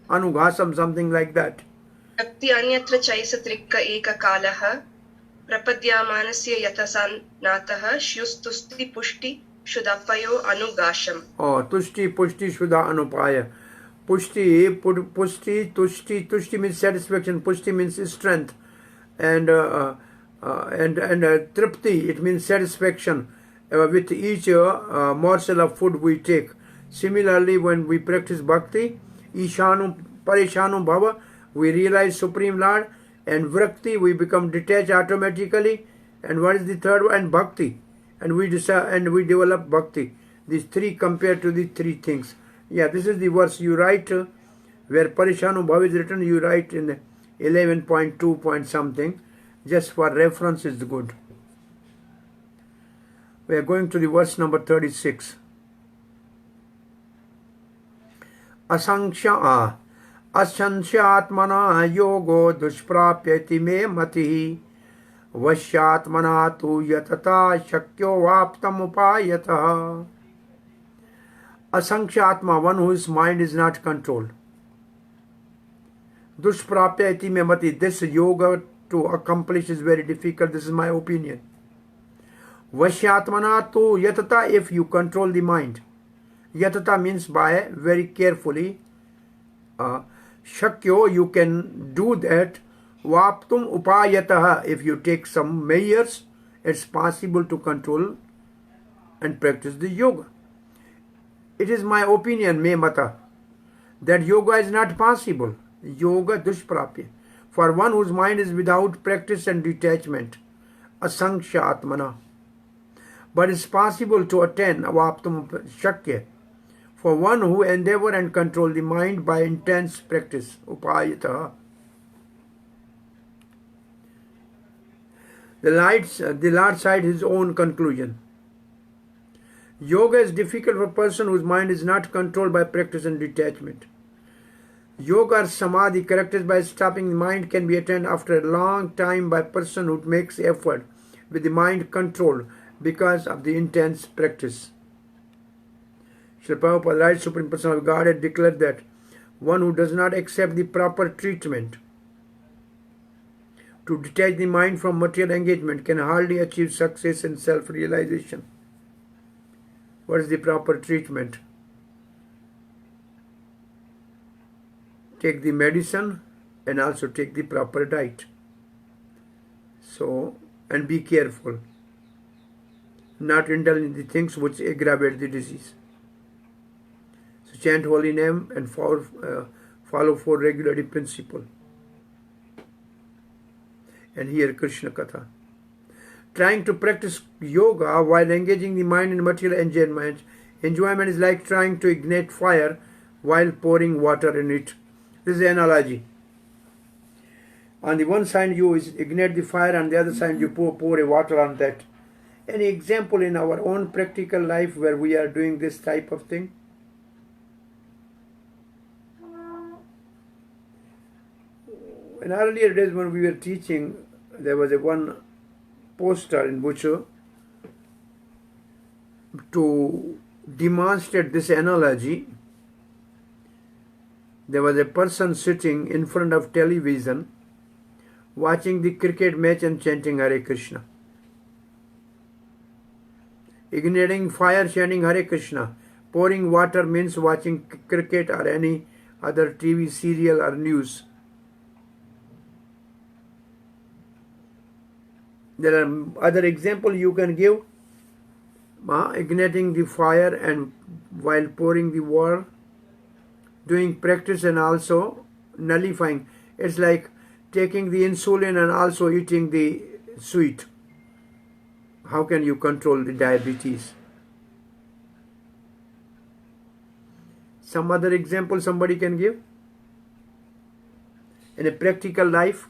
Anughasam, something like that. Bhakti Anyatra Chaisatrika Eka Kalaha Prapadyamanasya Yatasan Nataha Shyustusti Pushti Shudapayo Anugasham. Oh, Tushti Pushti Shuddha Anupaya. Pushti, Tushti means satisfaction, Pushti means strength. And Tripti, it means satisfaction with each morsel of food we take. Similarly, when we practice bhakti, Ishanu Pareshanu Bhava, we realize Supreme Lord, and Vrakti, we become detached automatically. And what is the third one? And Bhakti. And we develop Bhakti. These three compared to the three things. Yeah, this is the verse you write, where Pareshanu Bhava is written, you write in 11.2 point something. Just for reference is good. We are going to the verse number 36. Asanksha Ashansyatmana yogo dushprapyati me matihi vashyatmana tu yatata shakyo vaptam upayataha. Asankshyatma, one whose mind is not controlled. Dushprapyati me mati, this yoga to accomplish is very difficult. This is my opinion. Vashyatmana tu yatata, if you control the mind. Yatata means by very carefully. Shakyo, you can do that. Vaptum upayataha, if you take some measures, it's possible to control and practice the yoga. It is my opinion, me mata, that yoga is not possible. Yoga dushprapya. For one whose mind is without practice and detachment, asanksha atmana. But it's possible to attain avaptam shakya. For one who endeavor and control the mind by intense practice, upayataha. The Lord cites his own conclusion. Yoga is difficult for a person whose mind is not controlled by practice and detachment. Yoga or samadhi, characterized by stopping the mind, can be attained after a long time by a person who makes effort with the mind controlled because of the intense practice. Srila Prabhupada, Right Supreme Personality of Godhead, declared that one who does not accept the proper treatment to detach the mind from material engagement can hardly achieve success and self-realization. What is the proper treatment? Take the medicine and also take the proper diet. So, and be careful. Not indulge in the things which aggravate the disease. So chant holy name and follow four regulative principles. And hear Krishna Katha. Trying to practice yoga while engaging the mind in material enjoyment is like trying to ignite fire while pouring water in it. This is the analogy. On the one side you ignite the fire, on the other side you pour a water on that. Any example in our own practical life where we are doing this type of thing? In earlier days when we were teaching, there was one poster in Bucho to demonstrate this analogy. There was a person sitting in front of television watching the cricket match and chanting Hare Krishna. Igniting fire, chanting Hare Krishna. Pouring water means watching cricket or any other TV serial or news. There are other examples you can give. Igniting the fire and while pouring the water, doing practice and also nullifying. It's like taking the insulin and also eating the sweet. How can you control the diabetes? Some other example somebody can give? In a practical life?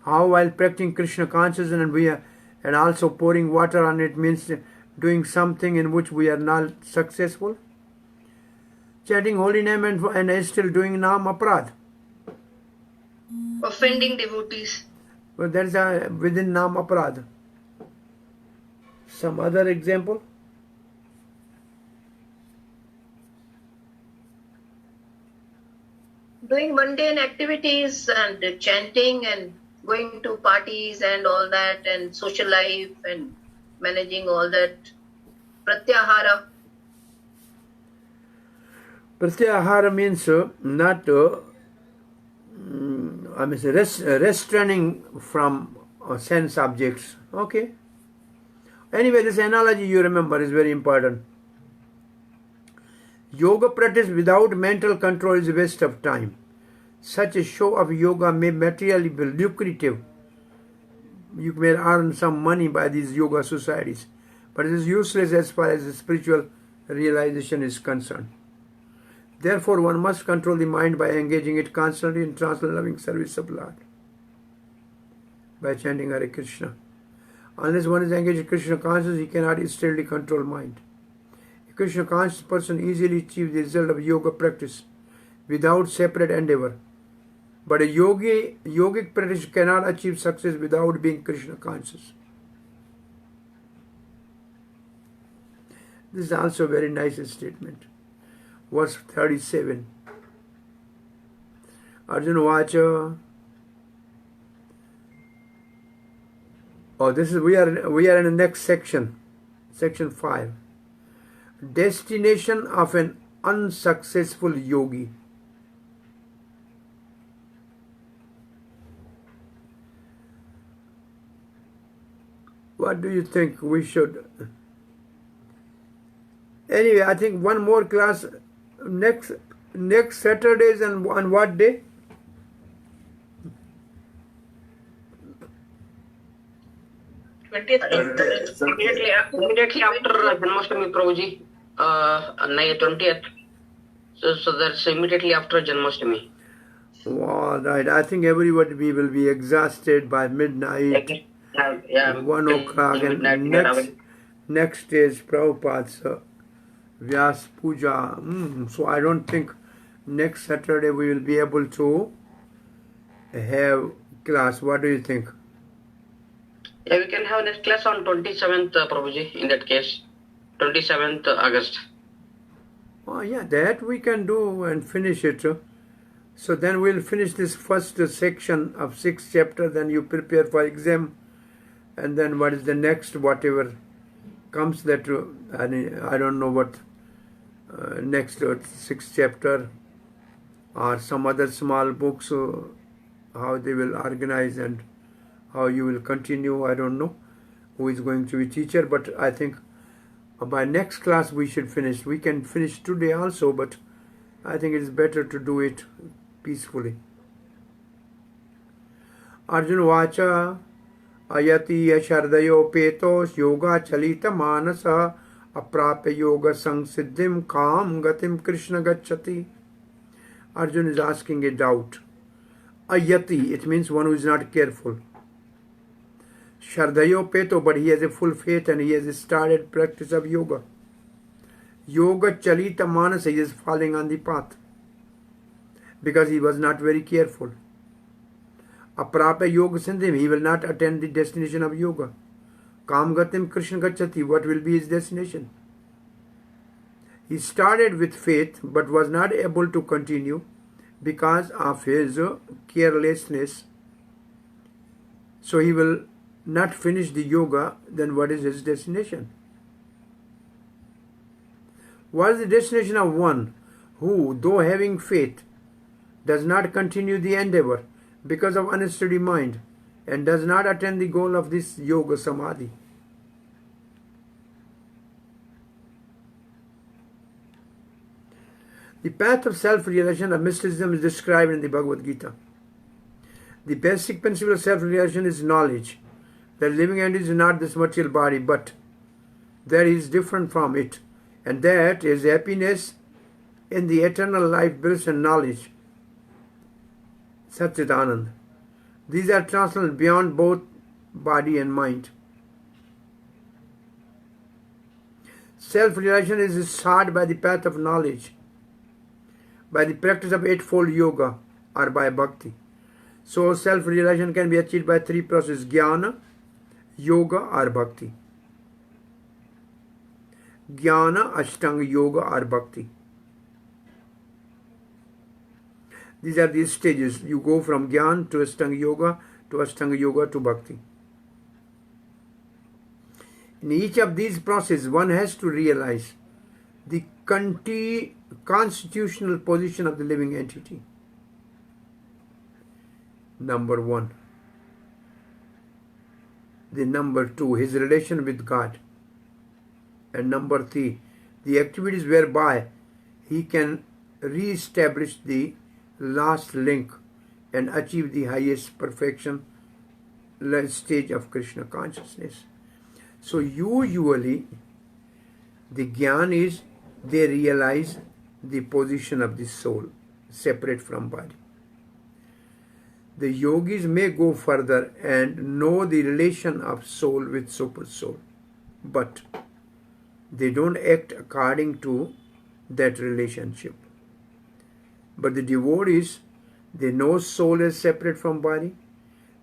How while practicing Krishna consciousness and also pouring water on it means doing something in which we are not successful? Chanting holy name and still doing Nam Aparadh. Offending devotees. Well, that is within Nam Aparadh. Some other example? Doing mundane activities and chanting and going to parties and all that and social life and managing all that. Pratyahara. Pratyahara means not restraining from sense objects. Okay. Anyway, this analogy you remember is very important. Yoga practice without mental control is a waste of time. Such a show of yoga may materially be lucrative. You may earn some money by these yoga societies, but it is useless as far as the spiritual realization is concerned. Therefore, one must control the mind by engaging it constantly in transcendental loving service of Lord. By chanting Hare Krishna. Unless one is engaged in Krishna consciousness, he cannot steadily control mind. A Krishna conscious person easily achieves the result of yoga practice without separate endeavor. But a yogic practice cannot achieve success without being Krishna conscious. This is also a very nice statement. Verse 37. Arjuna Vacha. Oh, this is we are in the next section. Section 5. Destination of an unsuccessful yogi. What do you think we should? Anyway, I think one more class next Saturdays, and on what day? Immediately after Janmashtami, Prabhuji, 20th. So that's immediately after Janmashtami. All right. I think everybody will be exhausted by midnight. 1 o'clock, and next is Prabhupada's Vyas Puja. So I don't think next Saturday we will be able to have class. What do you think? Yeah, we can have next class on 27th, Prabhuji, in that case. 27th August. Oh yeah, that we can do and finish it. So then we'll finish this first section of 6th chapter, then you prepare for exam. And then what is the next, whatever comes that, I don't know what next 6th chapter or some other small books, how they will organize and how you will continue. I don't know who is going to be teacher, but I think by next class we should finish. We can finish today also, but I think it is better to do it peacefully. Arjuna Vacha Ayati Yashardayo Petos Yoga Chalita Manasa Aprapya yoga samsiddhim kam gatim Krishna gacchati. Arjun is asking a doubt. Ayati, it means one who is not careful. Shardhayo peto, but he has a full faith and he has started practice of yoga. Yoga chalita manasa, he is falling on the path because he was not very careful. Aprapya yoga sandhim, he will not attain the destination of yoga. Kam gatim Krishna gacchati, what will be his destination? He started with faith but was not able to continue because of his carelessness. So he will not finish the yoga, then what is his destination? What is the destination of one who, though having faith, does not continue the endeavor because of unsteady mind and does not attain the goal of this yoga samadhi? The path of self-realization of mysticism is described in the Bhagavad Gita. The basic principle of self-realization is knowledge that living entity is not this material body, but that he is different from it, and that his happiness in the eternal life bliss and knowledge, Satchidanand. These are transcendent beyond both body and mind. Self-realization is sought by the path of knowledge, by the practice of eightfold yoga, or by bhakti. So self-realization can be achieved by three processes: jnana, yoga, or bhakti. Jnana, ashtanga yoga, or bhakti. These are the stages. You go from jnana to ashtanga yoga to bhakti. In each of these processes, one has to realize the constitutional position of the living entity. Number one. The number two, his relation with God. And number three, the activities whereby he can re-establish the last link and achieve the highest perfection stage of Krishna consciousness. So usually the jnana is they realize the position of the soul separate from body. The yogis may go further and know the relation of soul with super soul, but they don't act according to that relationship. But the devotees, they know soul is separate from body,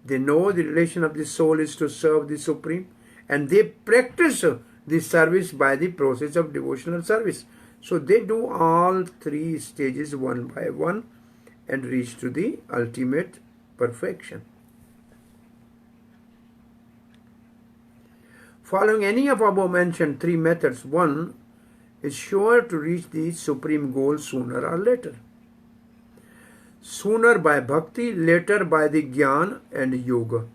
they know the relation of the soul is to serve the Supreme, and they practice the service by the process of devotional service. So they do all three stages one by one and reach to the ultimate perfection. Following any of above mentioned three methods, one is sure to reach the supreme goal sooner or later. Sooner by bhakti, later by the jnana and yoga.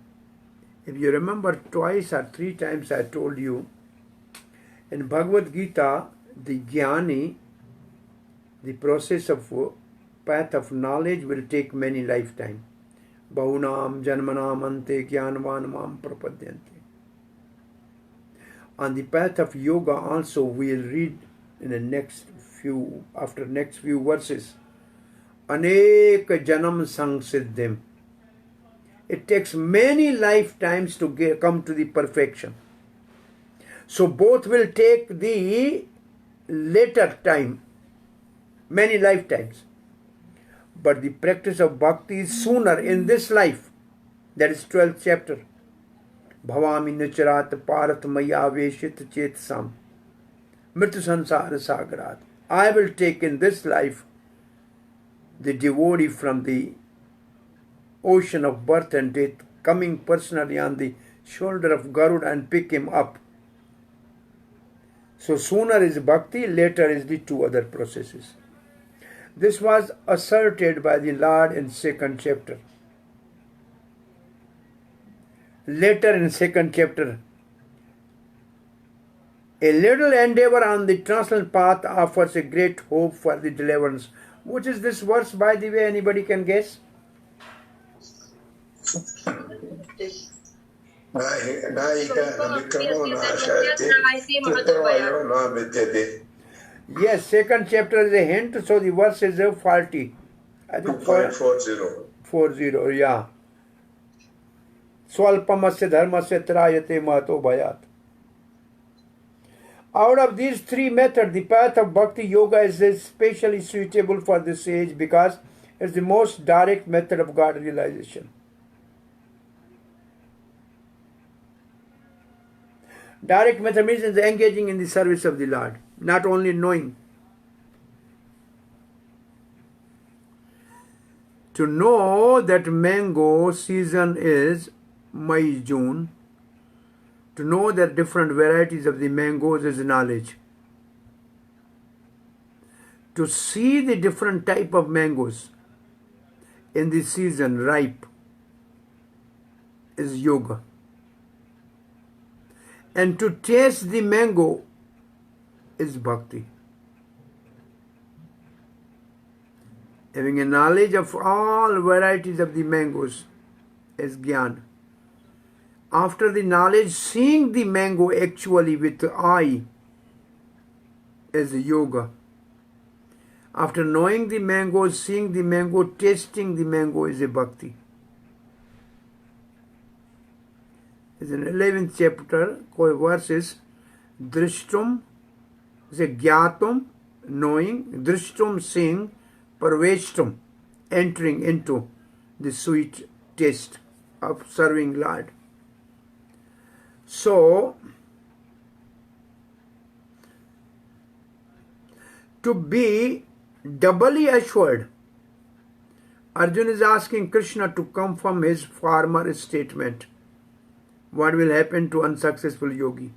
If you remember, twice or three times I told you, in Bhagavad Gita, the jnani, the process of path of knowledge will take many lifetimes. Bahunam janmanam ante jnanvan mam prapadyante. On the path of yoga also we will read in the after next few verses. Anek janam samsiddhim. It takes many lifetimes to come to the perfection. So both will take the later time, many lifetimes. But the practice of bhakti is sooner in this life. That is 12th chapter. Bhavami nacharat parat maya veshit chetsam mritu sansara sagarat. I will take in this life the devotee from the ocean of birth and death, coming personally on the shoulder of Garuda and pick him up. So sooner is bhakti, later is the two other processes. This was asserted by the Lord in 2nd chapter. Later in 2nd chapter, a little endeavor on the transcendental path offers a great hope for the deliverance. Which is this verse, by the way? Anybody can guess? Yes, second chapter is a hint, so the verse is a faulty. I think 2.40. 40, yeah. Swalpamasya dharmasya trayate mahato bhayat. Out of these three methods, the path of Bhakti Yoga is especially suitable for this age because it's the most direct method of God realization. Direct method means engaging in the service of the Lord, not only knowing. To know that mango season is May, June, to know that different varieties of the mangoes is knowledge. To see the different type of mangoes in the season ripe is yoga. And to taste the mango is bhakti. Having a knowledge of all varieties of the mangoes is jnana. After the knowledge, seeing the mango actually with the eye is yoga. After knowing the mango, seeing the mango, tasting the mango is a bhakti. It's in 11th chapter, verses, drishtum, is a gyatum, knowing, drishtum, seeing, parveshtum, entering into the sweet taste of serving Lord. So, to be doubly assured, Arjuna is asking Krishna to confirm his former statement. What will happen to unsuccessful yogi?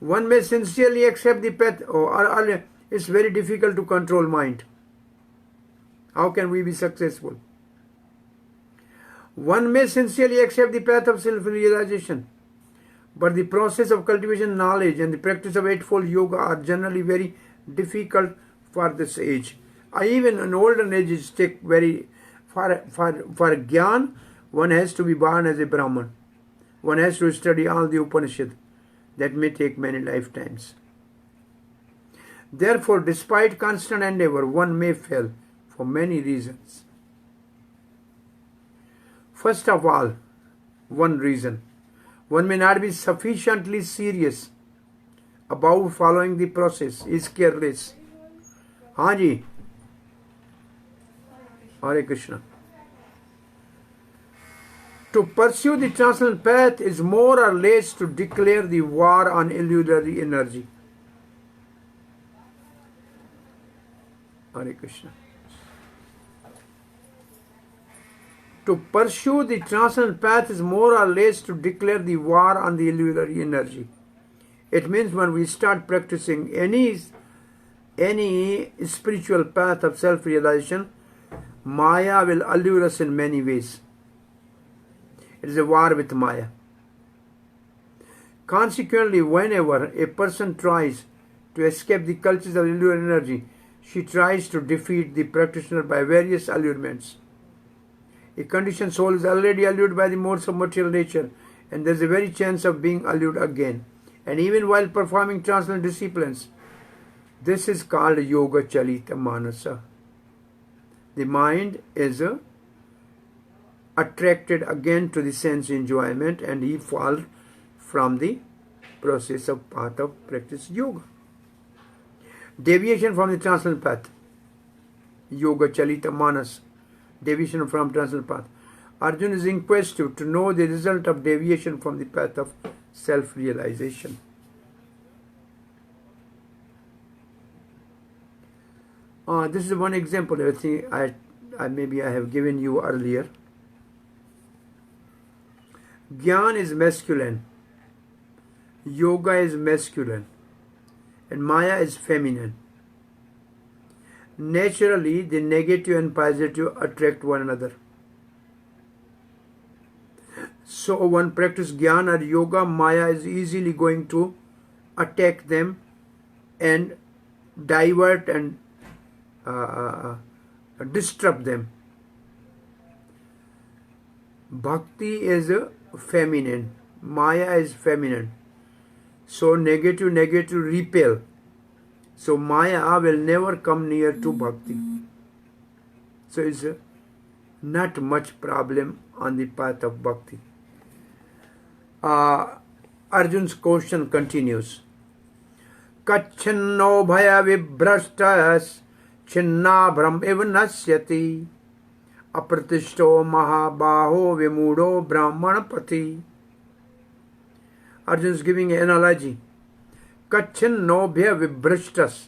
One may sincerely accept the path, or it's very difficult to control mind. How can we be successful? One may sincerely accept the path of self-realization, but the process of cultivation, knowledge, and the practice of eightfold yoga are generally very difficult for this age. Even in olden ages, take very for Gyan, one has to be born as a Brahman. One has to study all the Upanishad. That may take many lifetimes. Therefore, despite constant endeavor, one may fail for many reasons. First of all, one reason, one may not be sufficiently serious about following the process, is careless. Haji, Hare Krishna. To pursue the transcendental path is more or less to declare the war on illusory energy. Hare Krishna. To pursue the transcendental path is more or less to declare the war on the illusory energy. It means when we start practicing any spiritual path of self-realization, Maya will allure us in many ways. It is a war with Maya. Consequently, whenever a person tries to escape the clutches of illusory energy, she tries to defeat the practitioner by various allurements. A conditioned soul is already allured by the modes of material nature, and there is a very chance of being allured again. And even while performing transcendental disciplines, this is called Yoga Chalita Manasa. The mind is attracted again to the sense enjoyment, and he falls from the process of path of practice yoga. Deviation from the transcendental path. Yoga Chalita Manas. Deviation from transcendental path. Arjuna is inquisitive to know the result of deviation from the path of self-realization. This is one example I think maybe I have given you earlier. Gyan is masculine, yoga is masculine, and Maya is feminine. Naturally, the negative and positive attract one another. So one practices Gyan or yoga, Maya is easily going to attack them and divert and disrupt them. Bhakti is feminine. Maya is feminine. So negative repel. So Maya will never come near to bhakti. So it's not much problem on the path of bhakti. Arjun's question continues. Kachinno bhaya vibhrashtas chinnabhram iv nasyati apratishto mahabaho vimudo brahmanapati. Arjun is giving an analogy. Kachinno bhaya vibhrashtas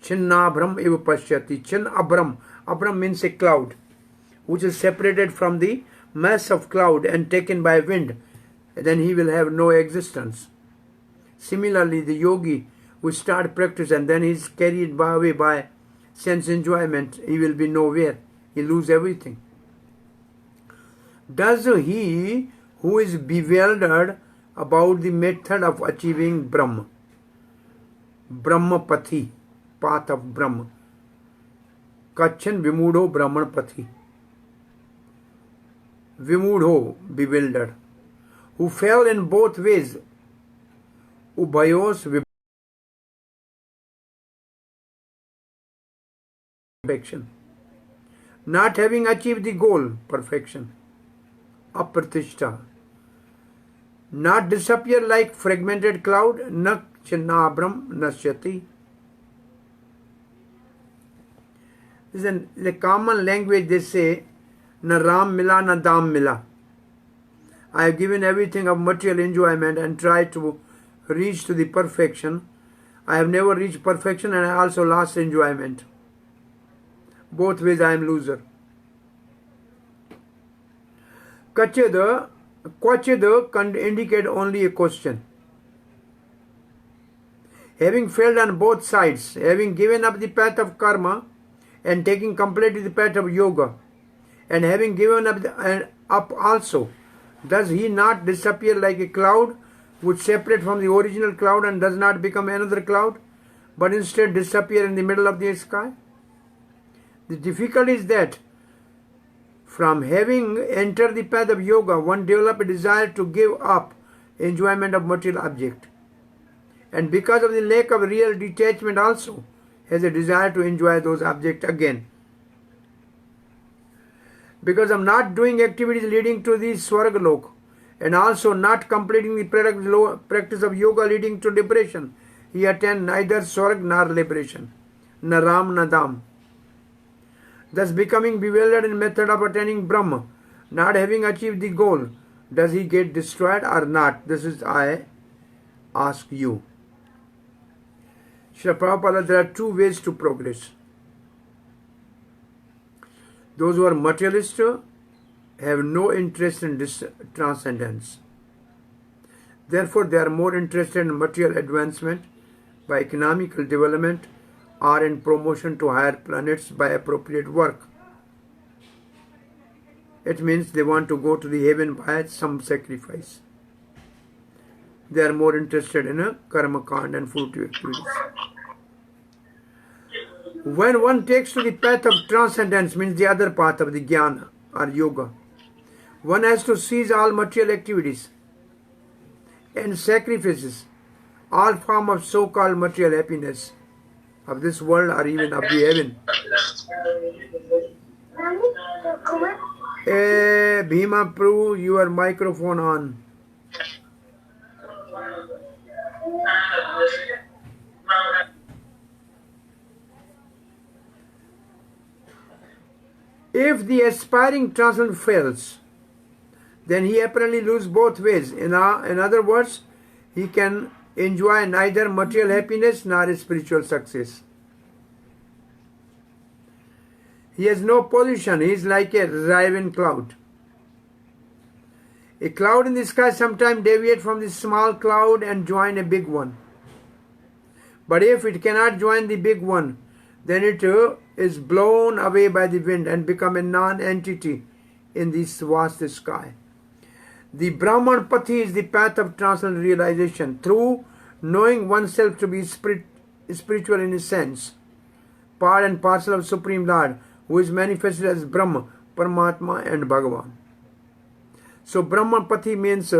chinnabhram iv pashyati. Chin abram. Abram means a cloud which is separated from the mass of cloud and taken by wind. Then he will have no existence. Similarly, the yogi who start practice and then he is carried away by sense enjoyment, he will be nowhere. He lose everything. Does he who is bewildered about the method of achieving Brahma, Brahmapati, path of Brahma, Kachan Vimudo Brahmanapati, Vimudho, bewildered, who fell in both ways, Ubhayos perfection, not having achieved the goal, perfection, apratishta, not disappear like fragmented cloud, na chinnabram nasyati. This is in the common language they say, na ram mila na dam mila. I have given everything of material enjoyment and tried to reach to the perfection. I have never reached perfection and I also lost enjoyment. Both ways I am loser. Kacheda can indicate only a question. Having failed on both sides, having given up the path of karma and taking completely the path of yoga, and having given up also, does he not disappear like a cloud which separates from the original cloud and does not become another cloud, but instead disappear in the middle of the sky? The difficulty is that from having entered the path of yoga, one develops a desire to give up enjoyment of material object, and because of the lack of real detachment also has a desire to enjoy those objects again. Because of not doing activities leading to the Swargalok and also not completing the practice of yoga leading to liberation, he attained neither Swarg nor liberation, na Ram na Dham. Thus becoming bewildered in method of attaining Brahma, not having achieved the goal, does he get destroyed or not? This is I ask you. Srila Prabhupada, there are two ways to progress. Those who are materialist have no interest in transcendence. Therefore, they are more interested in material advancement by economical development or in promotion to higher planets by appropriate work. It means they want to go to the heaven by some sacrifice. They are more interested in a karma kand and fruitive activities. When one takes to the path of transcendence, means the other path of the jnana or yoga, one has to cease all material activities and sacrifices all form of so-called material happiness of this world or even of the heaven. Bhima Prabhu, your microphone on. If the aspiring transcendent fails, then he apparently loses both ways. In other words, he can enjoy neither material happiness nor spiritual success. He has no position. He is like a raven cloud. A cloud in the sky sometimes deviates from the small cloud and join a big one. But if it cannot join the big one, then it is blown away by the wind and become a non-entity in this vast sky. The Brahman Pathi is the path of transcendental realization through knowing oneself to be spiritual in a sense, part and parcel of Supreme Lord, who is manifested as Brahma, Paramatma and Bhagavan. So Brahmapati means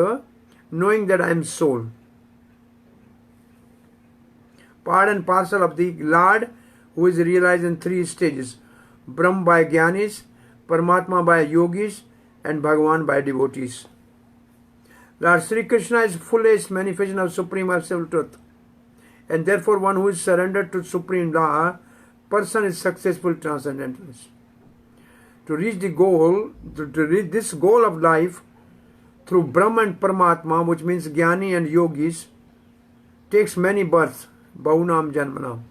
knowing that I am soul. Part and parcel of the Lord who is realized in 3 stages. Brahm by Jnanis, Paramatma by yogis, and Bhagavan by devotees. Lord Sri Krishna is fullest manifestation of Supreme Absolute Truth. And therefore one who is surrendered to Supreme Law, person is successful transcendentalist. To reach the goal, to reach this goal of life through Brahma and Paramatma, which means Jnani and yogis, takes many births, Bahunam Janmanam.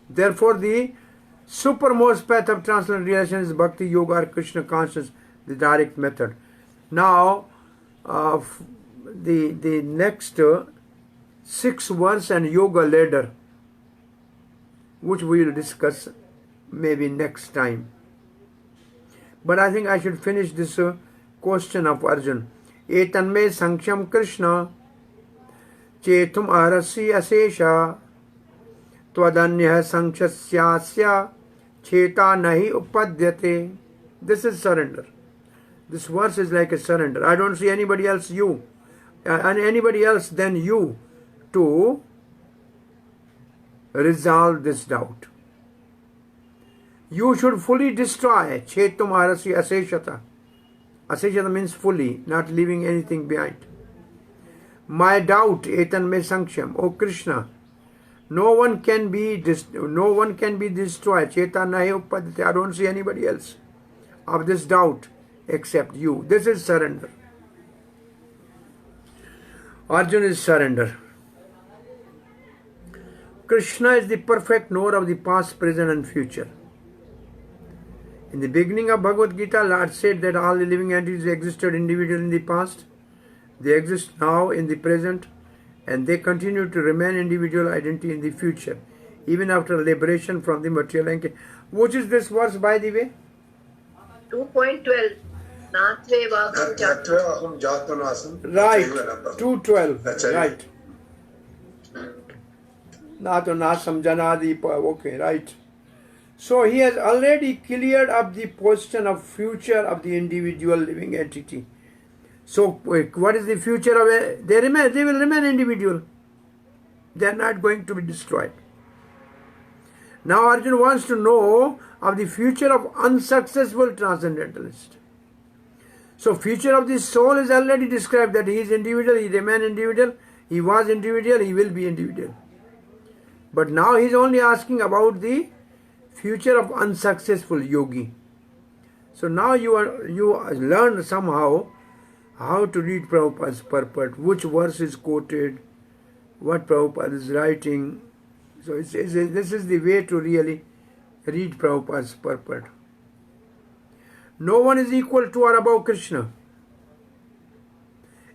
Therefore the supermost path of transcendental realization is Bhakti Yoga or Krishna consciousness, the direct method. Now, the next 6 verse and yoga ladder, which we will discuss maybe next time. But I think I should finish this question of Arjun. Etanme sanksham Krishna chetum arasi asesha twadanya sankshasya cheta nahi upadyate. This is surrender. This verse is like a surrender. I don't see anybody else and anybody else than you to resolve this doubt. You should fully destroy Chetum Arasi Aseshata. Aseshata means fully, not leaving anything behind. My doubt, Etan me sanksham, O Krishna, no one can be destroyed. Cheta nahi upadhyate. I don't see anybody else of this doubt except you. This is surrender. Arjuna is surrender. Krishna is the perfect knower of the past, present and future. In the beginning of Bhagavad Gita, Lord said that all the living entities existed individually in the past, they exist now in the present, and they continue to remain individual identity in the future, even after liberation from the material enchantment. Which is this verse, by the way? 2.12. Natre vaham jatvanasam. Right, 2.12. That's right. Natanasam janadipa. Okay, right. So he has already cleared up the question of future of the individual living entity. So what is the future of it? They will remain individual. They are not going to be destroyed. Now Arjuna wants to know of the future of unsuccessful transcendentalist. So future of the soul is already described, that he is individual, he remains individual, he was individual, he will be individual. But now he is only asking about the future of unsuccessful yogi. So now you learn somehow how to read Prabhupada's purport, which verse is quoted, what Prabhupada is writing. So this is the way to really read Prabhupada's purport. No one is equal to or above Krishna.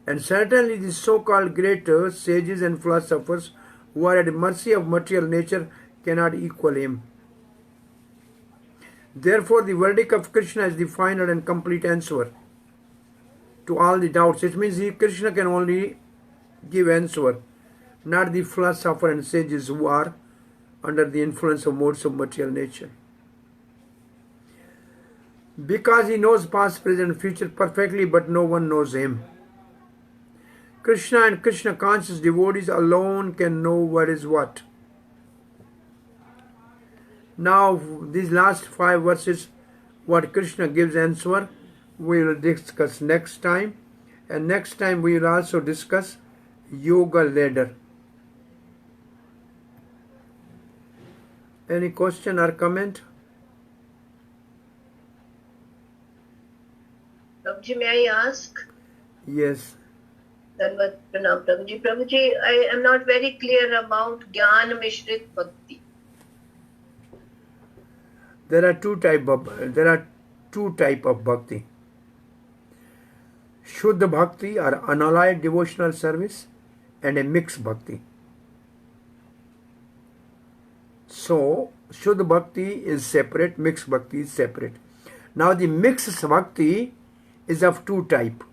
And certainly the so-called great sages and philosophers who are at the mercy of material nature cannot equal him. Therefore, the verdict of Krishna is the final and complete answer to all the doubts. It means Krishna can only give answer, not the philosopher and sages who are under the influence of modes of material nature. Because he knows past, present, and future perfectly, but no one knows him. Krishna and Krishna conscious devotees alone can know what is what. Now, these last 5 verses, what Krishna gives answer, we will discuss next time. And next time we will also discuss yoga ladder. Any question or comment? Prabhuji, may I ask? Yes. Dandavat Pranam, Prabhuji. Prabhuji, I am not very clear about Jnana Mishrit Bhakti. There are two type of bhakti. Shuddha bhakti or unalloyed devotional service, and a mixed bhakti. So Shuddha bhakti is separate, mixed bhakti is separate. Now the mixed bhakti is of 2 types.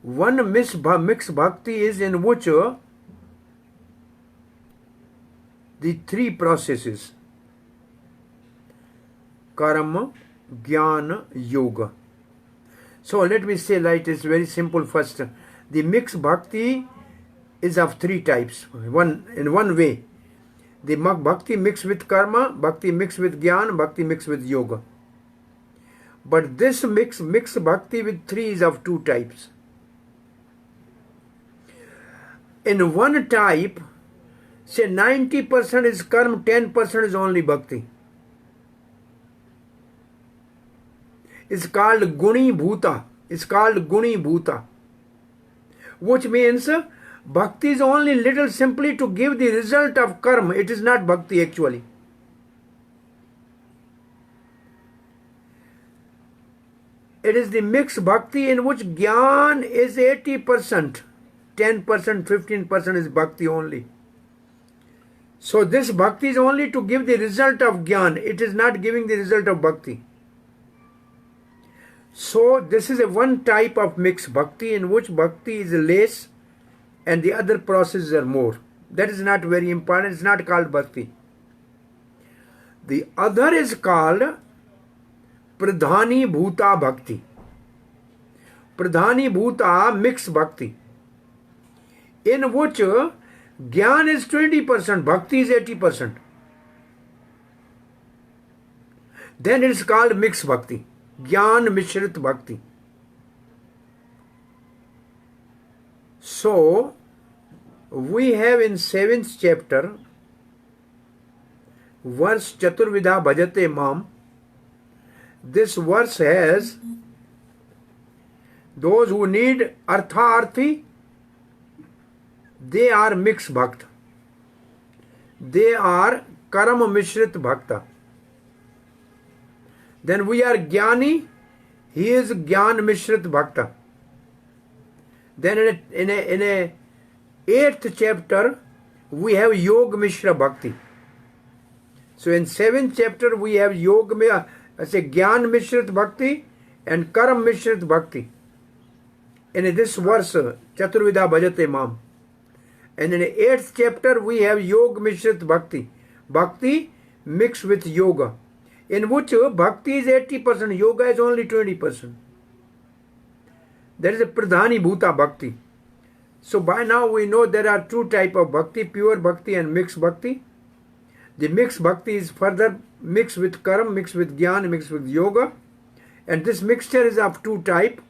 One mixed bhakti is in which the 3 processes, karma, Jnana Yoga. So let me say like it's very simple first. The mixed bhakti is of three types. In one way. The bhakti mixed with karma, bhakti mixed with jnana, bhakti mixed with yoga. But this mixed bhakti with three is of two types. In one type, say 90% is karma, 10% is only bhakti. It's called Guni Bhuta. It's called Guni Bhuta. Which means bhakti is only little simply to give the result of karma. It is not bhakti actually. It is the mixed bhakti in which jnana is 80%. 10%, 15% is bhakti only. So this bhakti is only to give the result of jnana. It is not giving the result of bhakti. So this is a one type of mixed bhakti in which bhakti is less and the other processes are more. That is not very important. It's not called bhakti. The other is called Pradhani Bhuta Bhakti. Pradhani Bhuta mixed bhakti, in which jnana is 20%, bhakti is 80%. Then it is called mixed bhakti. Jnana Mishrit Bhakti. So, we have in 7th chapter, verse Chaturvidha Bhajate Mam. This verse has those who need Artha-Arthi, they are mixed bhakta. They are Karma Mishrit Bhakta. Then we are Jnani, he is Jnana Mishrit Bhakta. Then in a 8th chapter, we have Yoga Mishra Bhakti. So in 7th chapter, we have Jnana Mishrit Bhakti and Karma Mishrit Bhakti. In this verse, Chaturvidha Bhajate Mam. And in the 8th chapter, we have Yoga Mishrit Bhakti. Bhakti mixed with yoga, in which bhakti is 80%, yoga is only 20%. That is a Pradhani Bhuta Bhakti. So by now we know there are two types of bhakti, pure bhakti and mixed bhakti. The mixed bhakti is further mixed with karma, mixed with jnana, mixed with yoga. And this mixture is of two types,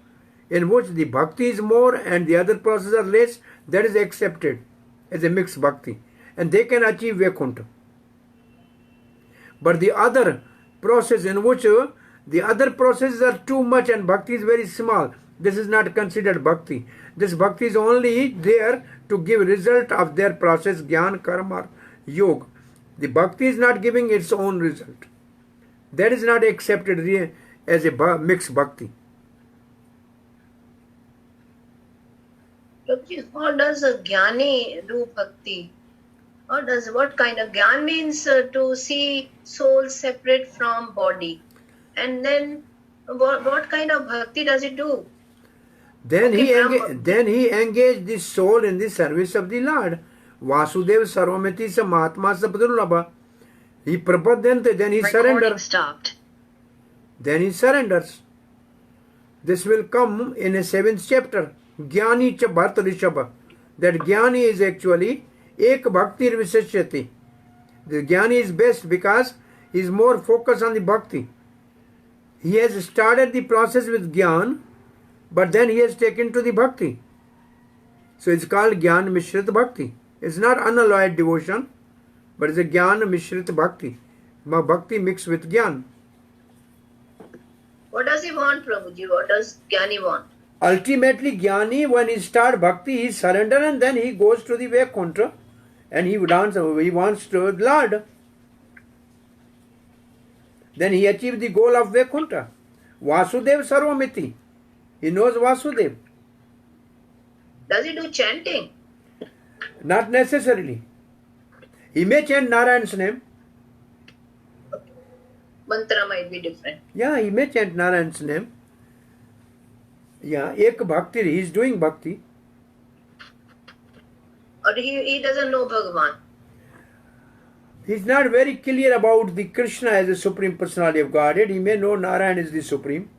in which the bhakti is more and the other processes are less. That is accepted as a mixed bhakti. And they can achieve Vaikuntha. But the other process in which the other processes are too much and bhakti is very small, this is not considered bhakti. This bhakti is only there to give result of their process, jnana, karma, or yoga. The bhakti is not giving its own result. That is not accepted as a mixed bhakti. How does a jnani do bhakti? What kind of jnana means to see soul separate from body? And then what kind of bhakti does it do? Then he engaged the soul in the service of the Lord. Vasudeva Sarvamiti sa Mahatma sa Padurlabha. He prapadyante, then he surrenders. Then he surrenders. This will come in a 7th chapter. Jnani cha Bharta Rishabha. That Jnani is actually Ek Bhakti Viseshyati. The Jnani is best because he is more focused on the Bhakti. He has started the process with Jnana, but then he has taken to the Bhakti. So it's called Jnana Mishrit Bhakti. It's not unalloyed devotion, but it's a Jnana Mishrit Bhakti. Bhakti mixed with Jnana. What does he want, Prabhuji? What does jnani want? Ultimately, Jnani, when he starts Bhakti, he surrenders and then he goes to the Vaikuntha and he wants to the Lord. Then he achieves the goal of Vaikuntha. Vasudev Sarvamiti. He knows Vasudev. Does he do chanting? Not necessarily. He may chant Narayan's name. Mantra might be different. Yeah, he may chant Narayan's name. Yeah, Ek Bhakti, he is doing Bhakti. Or he doesn't know Bhagavan. He's not very clear about the Krishna as the Supreme Personality of Godhead. He may know Narayan is the Supreme.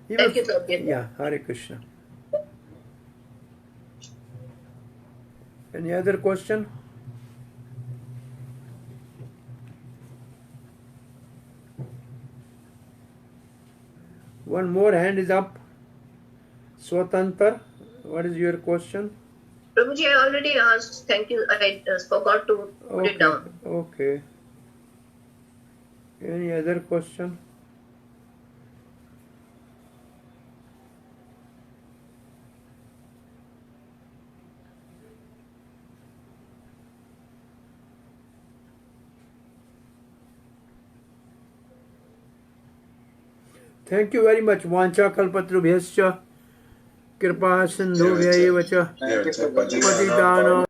Thank you, Prabhupada. Yeah, Hare Krishna. Any other question? One more hand is up. Swatantar, what is your question? Prabhuji, I already asked. Thank you. I forgot to put it down. Okay. Any other question? Thank you very much. Vancha kalpatrubhyascha कृपा सिंधुभ्यैव च पतितानां